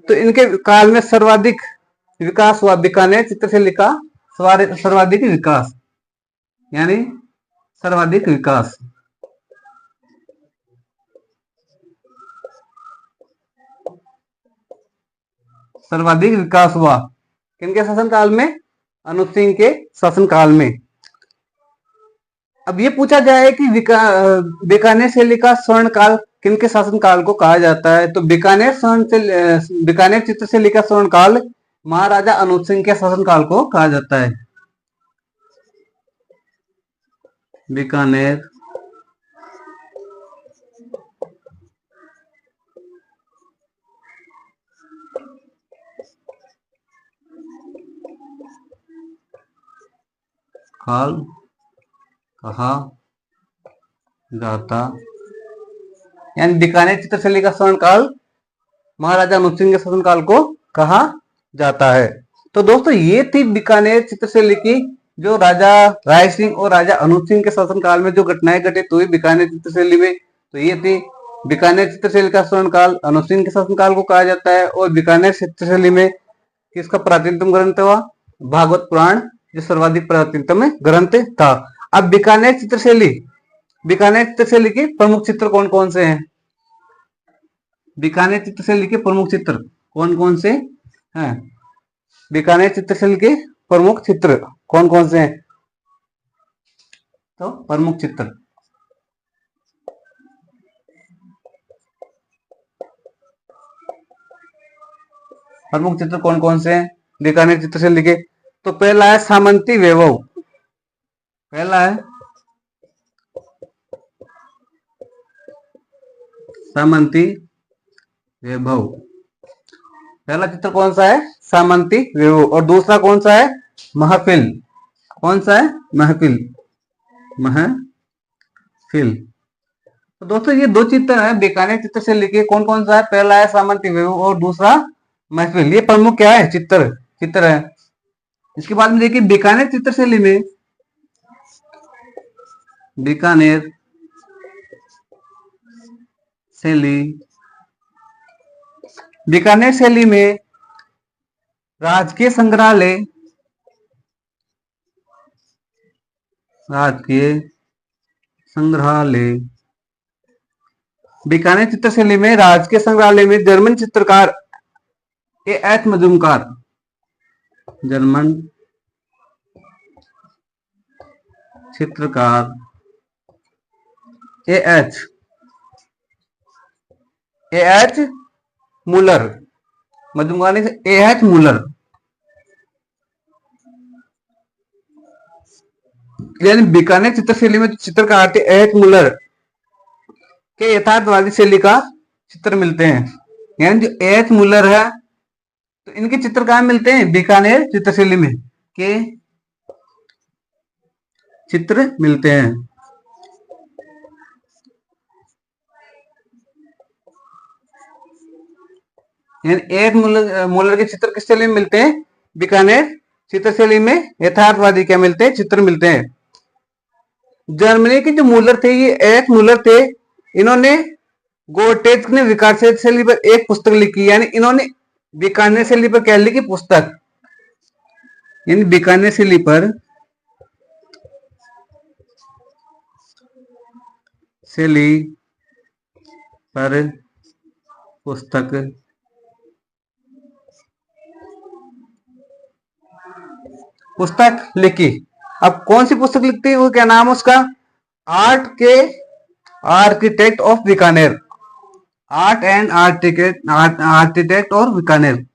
तो इनके काल में सर्वाधिक विकास हुआ बीकानेर चित्रशैली का। सर्वाधिक विकास यानी सर्वाधिक विकास। सर्वाधिक विकास हुआ किनके शासनकाल में? अनूप सिंह के शासनकाल में। अब ये पूछा जाए कि बीकानेर शैली का स्वर्ण काल किनके शासनकाल को कहा जाता है, तो बीकानेर चित्रशैली का स्वर्ण काल महाराजा अनूप सिंह के शासनकाल को कहा जाता है। बीकानेर काल कहा जाता, यानी बीकानेर चित्रशैली का स्वर्ण काल महाराजा अनूप सिंह के शासनकाल को कहा जाता है। तो दोस्तों ये थी बीकानेर चित्रशैली की, जो राजा राय सिंह और राजा अनूप सिंह के शासनकाल में जो घटनाएं घटित हुई बीकानेर चित्रशैली में। तो ये थी बीकानेर चित्रशैली का स्वर्ण काल अनूप सिंह के शासनकाल को कहा जाता है। और बीकानेर चित्रशैली में किसका प्राचीनतम ग्रंथ हुआ? भागवत पुराण, जो सर्वाधिक प्राचीनतम ग्रंथ था। अब बीकानेर चित्रशैली के प्रमुख चित्र कौन कौन से हैं? बीकानेर चित्रशैली के प्रमुख चित्र कौन कौन से हैं? बीकानेर चित्रशैली के प्रमुख चित्र कौन कौन से हैं? तो प्रमुख चित्र कौन कौन से हैं बीकानेर चित्रशैली के? तो पहला है सामंती वैभव। पहला है सामंती वैभव। पहला चित्र कौन सा है? सामंती वैभव। और दूसरा कौन सा है? महफिल। कौन सा है? महफिल। तो दोस्तों ये दो चित्र हैं बीकानेर चित्रशैली के। कौन कौन सा है? पहला है सामंती वैभव और दूसरा महफिल। ये प्रमुख क्या है? चित्र है। इसके बाद में देखिए बीकानेर चित्रशैली में, बीकानेर शैली में राजकीय संग्रहालय, बीकानेर चित्रशैली में राजकीय संग्रहालय में जर्मन चित्रकार A.H. मजूमदार, जर्मन चित्रकार A.H. मूलर, मजूमदार से A.H. मूलर, यानी बीकानेर चित्रशैली में चित्रकार थे A.H. मूलर के यथार्थवादी शैली का चित्र मिलते हैं। यानी जो A.H. मूलर है, तो इनके चित्र कहाँ मिलते हैं? बीकानेर चित्रशैली में के चित्र मिलते हैं। यानी A.H. मूलर के चित्र किस शैली में मिलते हैं? बीकानेर चित्रशैली में यथार्थवादी क्या मिलते हैं? चित्र मिलते हैं। जर्मनी के जो मूलर थे, ये A.H. मूलर थे। इन्होंने गोटेज ने विकासशील शैली पर एक पुस्तक लिखी, यानी इन्होंने बीकानेर शैली पर क्या लिखी? पुस्तक। यानी बीकानेर शैली पर पुस्तक लिखी। अब कौन सी पुस्तक लिखती है? वो क्या नाम है उसका? Architect of Bikaner. Art and architect of Bikaner.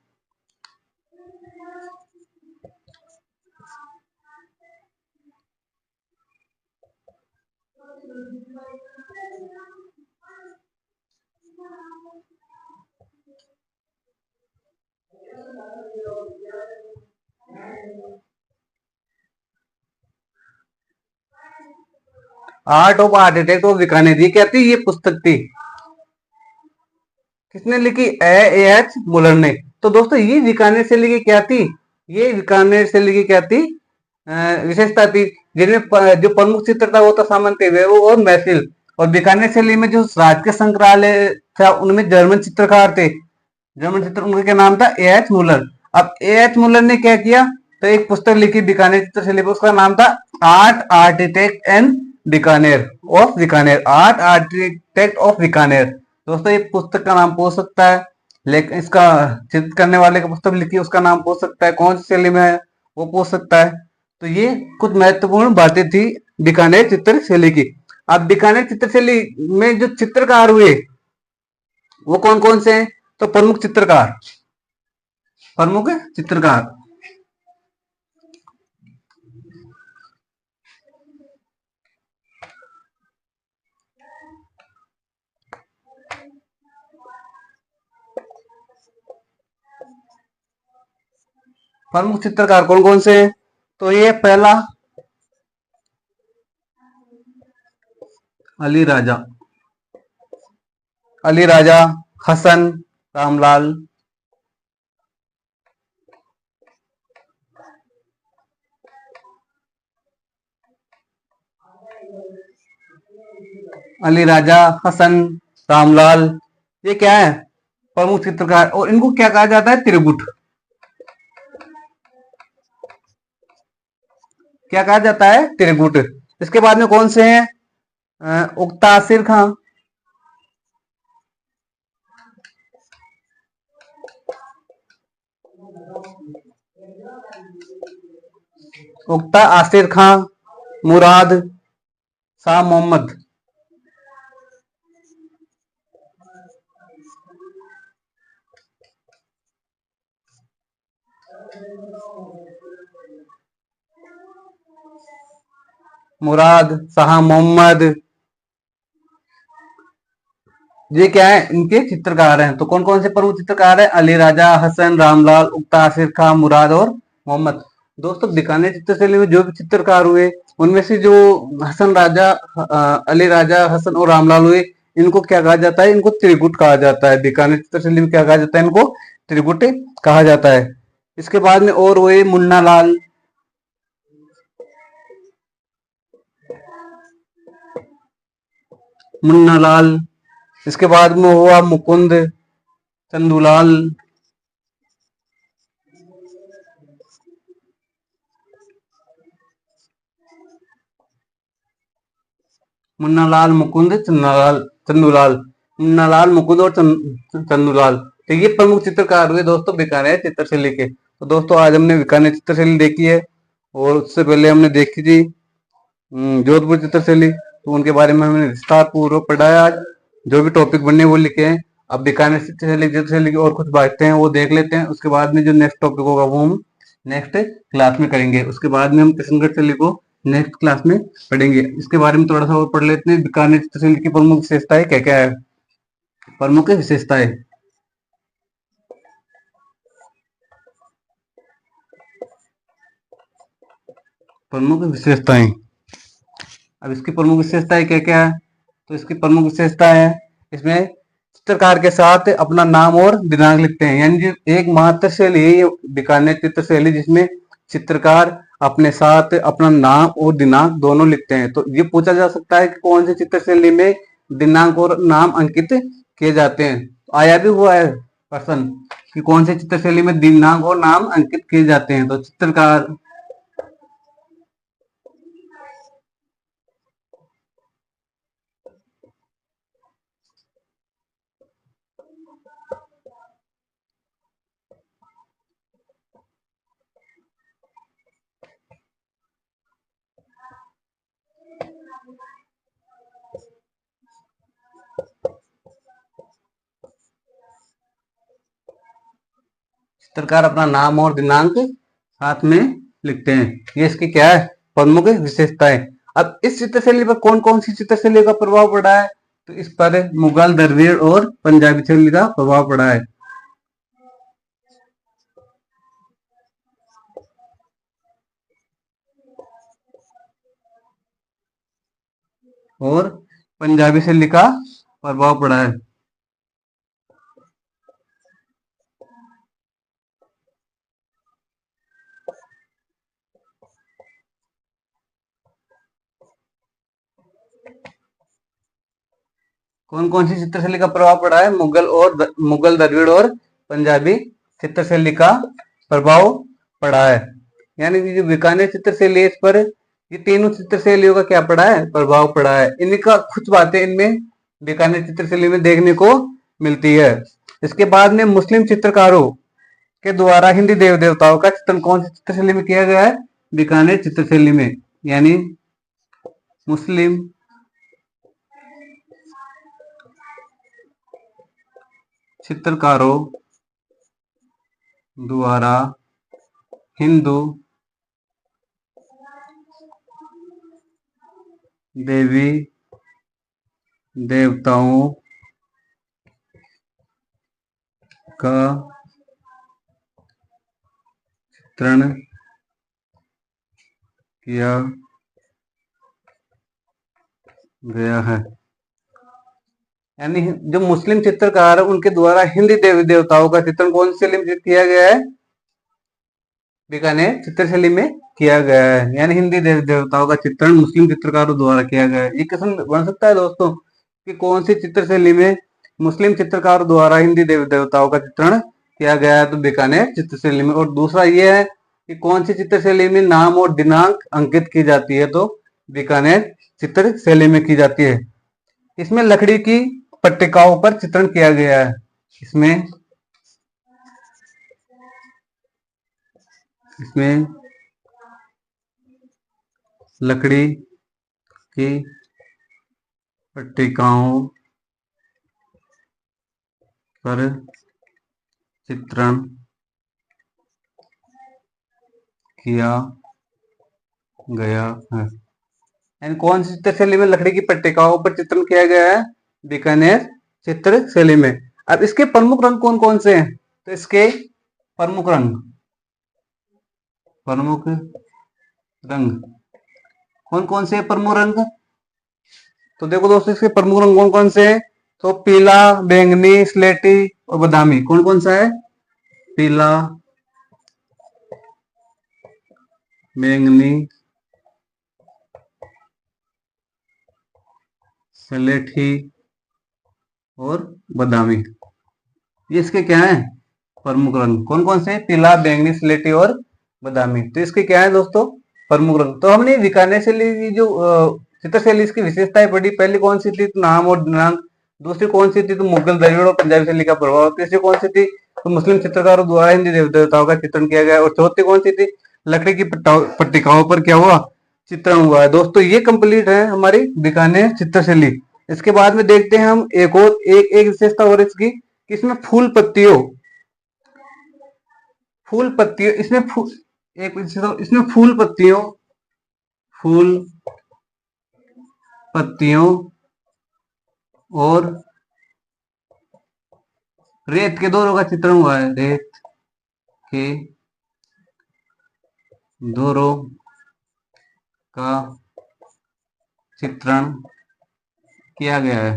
Art of architect of Bikaner, ये क्या थी? ये पुस्तक थी। किसने लिखी? एच मुलर ने। तो दोस्तों ये बीकानेर शैली की क्या थी? ये बीकानेर शैली की क्या थी? विशेषता थी, जिनमें जो प्रमुख चित्र था वो था सामंती वैभव और मैथिल। और बीकानेर शैली में जो राजकीय संग्रहालय था उनमें जर्मन चित्रकार थे, जर्मन चित्र, उनका नाम था ए एच मुलर। अब ए एच मुलर ने क्या किया? तो एक पुस्तक लिखी बीकानेर चित्रशैली पर, उसका नाम था art architect and Bikaner of Bikaner, art architect of Bikaner. दोस्तों ये पुस्तक का नाम पूछ सकता है, लेकिन इसका चित्र करने वाले का पुस्तक लिखी उसका नाम पूछ सकता है, कौन सी शैली में है वो पूछ सकता है। तो ये कुछ महत्वपूर्ण बातें थी बीकानेर चित्रशैली की। अब बीकानेर चित्रशैली में जो चित्रकार हुए वो कौन कौन से हैं? तो प्रमुख चित्रकार, प्रमुख चित्रकार प्रमुख चित्रकार कौन कौन से हैं? तो ये पहला अली राजा, अली राजा, हसन, रामलाल, अली राजा, हसन, रामलाल, ये क्या है? प्रमुख चित्रकार। और इनको क्या कहा जाता है? त्रिगुट। क्या कहा जाता है? त्रिगुट। इसके बाद में कौन से हैं? उक्तासिर खां, उक्ता आसिर खां, मुराद, शाह मोहम्मद। मुराद, शाह मोहम्मद, ये क्या है? इनके चित्रकार हैं। तो कौन कौन से प्रमुख चित्रकार हैं? अली राजा, हसन, रामलाल, उक्ता आसिर खां, मुराद और मोहम्मद। दोस्तों बीकानेर चित्रशैली में जो भी चित्रकार हुए उनमें से जो हसन राजा, अली राजा, हसन और रामलाल हुए, इनको क्या कहा जाता है? इनको त्रिगुट कहा जाता है। बीकानेर चित्रशैली में क्या कहा जाता है? इनको त्रिगुट कहा जाता है। इसके बाद में और हुए मुन्ना लाल, मुन्ना लाल। इसके बाद में हुआ मुकुंद चंदूलाल, मुन्नालाल, मुकुंद, चंदूलाल, चंदूलाल, मुन्नालाल, मुकुंद और चंदूलाल। तो ये प्रमुख चित्रकार हुए दोस्तों बीकानेर चित्रशैली के। तो दोस्तों आज हमने बीकानेर चित्रशैली देखी है, और उससे पहले हमने देखी थी जोधपुर चित्रशैली। तो उनके बारे में हमने विस्तार पूर्वक पढ़ा है आज। जो भी टॉपिक बनने वो लिखे हैं। अब बीकानेर चित्रशैली की और कुछ बातें हैं वो देख लेते हैं, उसके बाद में जो नेक्स्ट टॉपिक होगा वो हम नेक्स्ट क्लास में करेंगे। उसके बाद में हम किशनगढ़ शैली को नेक्स्ट क्लास में पढ़ेंगे। इसके बारे में थोड़ा सा और पढ़ लेते हैं। बीकानेर चित्रशैली की प्रमुख विशेषताएं क्या क्या है? प्रमुख विशेषताएं, प्रमुख विशेषताएं। अब इसकी प्रमुख विशेषताएं क्या क्या है? तो इसकी प्रमुख विशेषता है, इसमें चित्रकार के साथ अपना नाम और दिनांक लिखते हैं। यानी जो एकमात्र शैली है ये बीकानेर चित्रशैली जिसमें चित्रकार अपने साथ अपना नाम और दिनांक दोनों लिखते हैं। तो ये पूछा जा सकता है कि कौन सी चित्रशैली में दिनांक और नाम अंकित किए जाते हैं। आया भी हुआ है प्रश्न कि कौन सी चित्रशैली में दिनांक और नाम अंकित किए जाते हैं। तो चित्रकार, चित्रकार अपना नाम और दिनांक साथ में लिखते हैं। ये इसकी क्या है? प्रमुख विशेषताएं। अब इस चित्रशैली पर कौन कौन सी चित्रशैली का प्रभाव पड़ा है? तो इस पर मुगल, द्रविड़ और पंजाबी शैली का प्रभाव पड़ा है। और पंजाबी शैली का प्रभाव पड़ा है। कौन कौन सी चित्रशैली का प्रभाव पड़ा है? मुगल, द्रविड़ और पंजाबी चित्रशैली का प्रभाव पड़ा है। यानी कि जो बीकानेर चित्रशैली है, इस पर ये तीनों चित्रशैलियों का क्या पड़ा है? प्रभाव पड़ा है। इनका कुछ बातें इनमें बीकानेर चित्रशैली में देखने को मिलती है। इसके बाद में मुस्लिम चित्रकारों के द्वारा हिंदी देव देवताओं का चित्रण कौन सी चित्रशैली में किया गया है? बीकानेर चित्रशैली में। यानी मुस्लिम चित्रकारों द्वारा हिंदू देवी देवताओं का चित्रण किया गया है। यानी जो मुस्लिम चित्रकार है उनके द्वारा हिंदी देवी देवताओं का चित्रण कौन सी शैली में किया गया है? बीकानेर चित्रशैली में किया गया है। यानी हिंदी देवी देवताओं का चित्रण मुस्लिम चित्रकारों द्वारा किया गया है। ये क्वेश्चन बन सकता है दोस्तों कि कौन सी चित्रशैली में मुस्लिम चित्रकारों द्वारा हिंदी देवी देवताओं का चित्रण किया गया है? तो बीकानेर चित्रशैली में। और दूसरा ये है कि कौन सी चित्रशैली में नाम और दिनांक अंकित की जाती है? तो बीकानेर चित्रशैली में की जाती है। इसमें लकड़ी की पट्टिकाओं पर चित्रण किया गया है। इसमें लकड़ी की पट्टिकाओं पर चित्रण किया गया है। यानी कौन सी चित्रशैली में लकड़ी की पट्टिकाओं पर चित्रण किया गया है? बीकानेर चित्रशैली में। अब इसके प्रमुख रंग कौन कौन से हैं? तो इसके प्रमुख रंग कौन कौन से प्रमुख रंग? तो देखो दोस्तों, इसके प्रमुख रंग कौन कौन से हैं? तो पीला, बैंगनी, स्लेटी और बादामी। कौन कौन सा है? पीला, बैंगनी, स्लेटी और बादामी। ये इसके क्या है? प्रमुख रंग। कौन कौन से? पीला, बैंगनी, स्लेटी और बादामी। तो इसके क्या है दोस्तों? प्रमुख रंग। तो हमने बीकानेर शैली की जो चित्रशैली इसकी विशेषताएं पढ़ी। पहली कौन सी थी? तो नाम और दिनांक। दूसरी कौन सी थी? तो मुगल, द्रविड़ और पंजाबी शैली का प्रभाव। तीसरी कौन सी थी? तो मुस्लिम चित्रकारों द्वारा हिंदी देवी देवताओं का चित्रण किया गया। और चौथी कौन सी थी? लकड़ी की पट्टिकाओं पर क्या हुआ? चित्रण हुआ है। दोस्तों ये कंप्लीट है हमारी बीकानेर चित्रशैली। इसके बाद में देखते हैं हम एक विशेषता और इसकी, कि इसमें फूल पत्तियों इसमें फूल पत्तियों और रेत के दोनों का चित्रण हुआ है। रेत के दोनों का चित्रण किया गया है।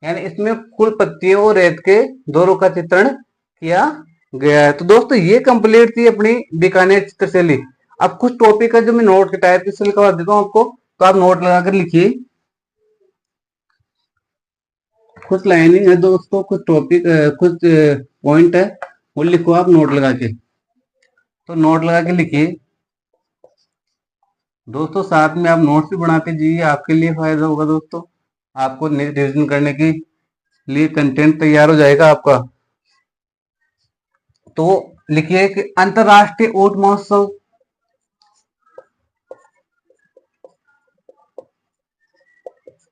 यानी इसमें फूल पत्तियों और रेत के दोनों का चित्रण किया गया है। तो दोस्तों ये कंप्लीट थी अपनी बीकानेर चित्रशैली। अब कुछ टॉपिक है जो मैं नोट के टाइप से लिखवा देता हूँ आपको, तो आप नोट लगाकर लिखिए। कुछ लाइनिंग है दोस्तों, कुछ टॉपिक, कुछ पॉइंट है, वो लिखो आप नोट लगा के। तो नोट लगा के लिखिए दोस्तों। साथ में आप नोट्स भी बनाते जाइए, आपके लिए फायदा होगा दोस्तों। आपको रिविजन करने के लिए कंटेंट तैयार हो जाएगा आपका। तो लिखिए कि अंतरराष्ट्रीय ऊंट महोत्सव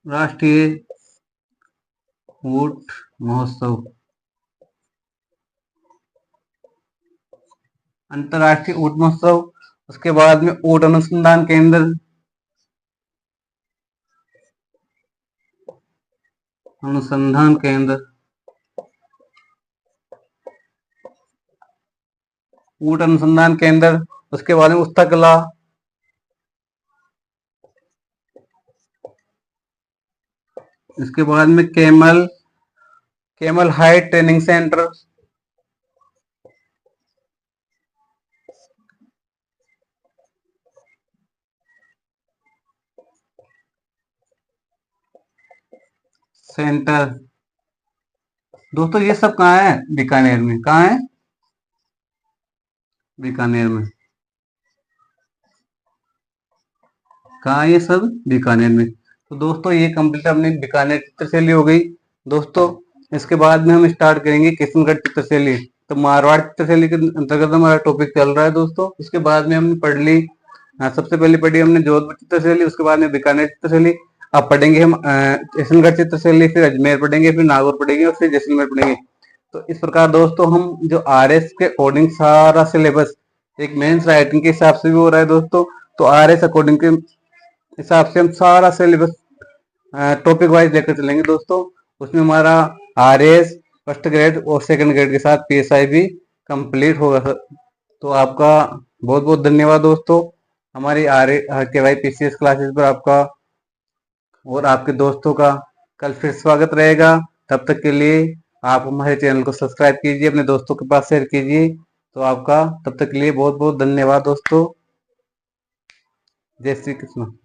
राष्ट्रीय ऊंट महोत्सव अंतरराष्ट्रीय ऊंट महोत्सव। उसके बाद में ऊंट अनुसंधान केंद्र, ऊंट अनुसंधान केंद्र। उसके बाद में उस्तकला, इसके बाद में camel height training centre, centre. दोस्तों ये सब कहाँ है? बीकानेर में। कहाँ है? बीकानेर में। कहाँ है ये सब? बीकानेर में। तो दोस्तों ये कंप्लीट अपनी बीकानेर चित्रशैली हो गई। दोस्तों इसके बाद में हम स्टार्ट करेंगे किशनगढ़ चित्रशैली। तो मारवाड़ चित्रशैली के अंतर्गत हमारा टॉपिक चल रहा है दोस्तों। उसके बाद में हमने पढ़ ली, सबसे पहले पढ़ी हमने जोधपुर चित्रशैली, उसके बाद में बीकानेर चित्रशैली। अब पढ़ेंगे हम किशनगढ़ चित्रशैली, फिर अजमेर पढ़ेंगे, फिर नागौर पढ़ेंगे और फिर जैसलमेर पढ़ेंगे। तो इस प्रकार दोस्तों हम जो आरएस के अकॉर्डिंग सारा सिलेबस एक मेंस राइटिंग के हिसाब से भी हो रहा है दोस्तों। तो आरएस अकॉर्डिंग के हिसाब से हम सारा सिलेबस टॉपिक वाइज लेकर चलेंगे दोस्तों। उसमें हमारा आरएस फर्स्ट ग्रेड और सेकंड ग्रेड के साथ पीएसआई भी कंप्लीट होगा सर। तो आपका बहुत बहुत धन्यवाद दोस्तों। हमारी आर के वाई पीसीएस क्लासेस पर आपका और आपके दोस्तों का कल फिर स्वागत रहेगा। तब तक के लिए आप हमारे चैनल को सब्सक्राइब कीजिए, अपने दोस्तों के पास शेयर कीजिए। तो आपका तब तक के लिए बहुत बहुत धन्यवाद दोस्तों। जय श्री कृष्ण।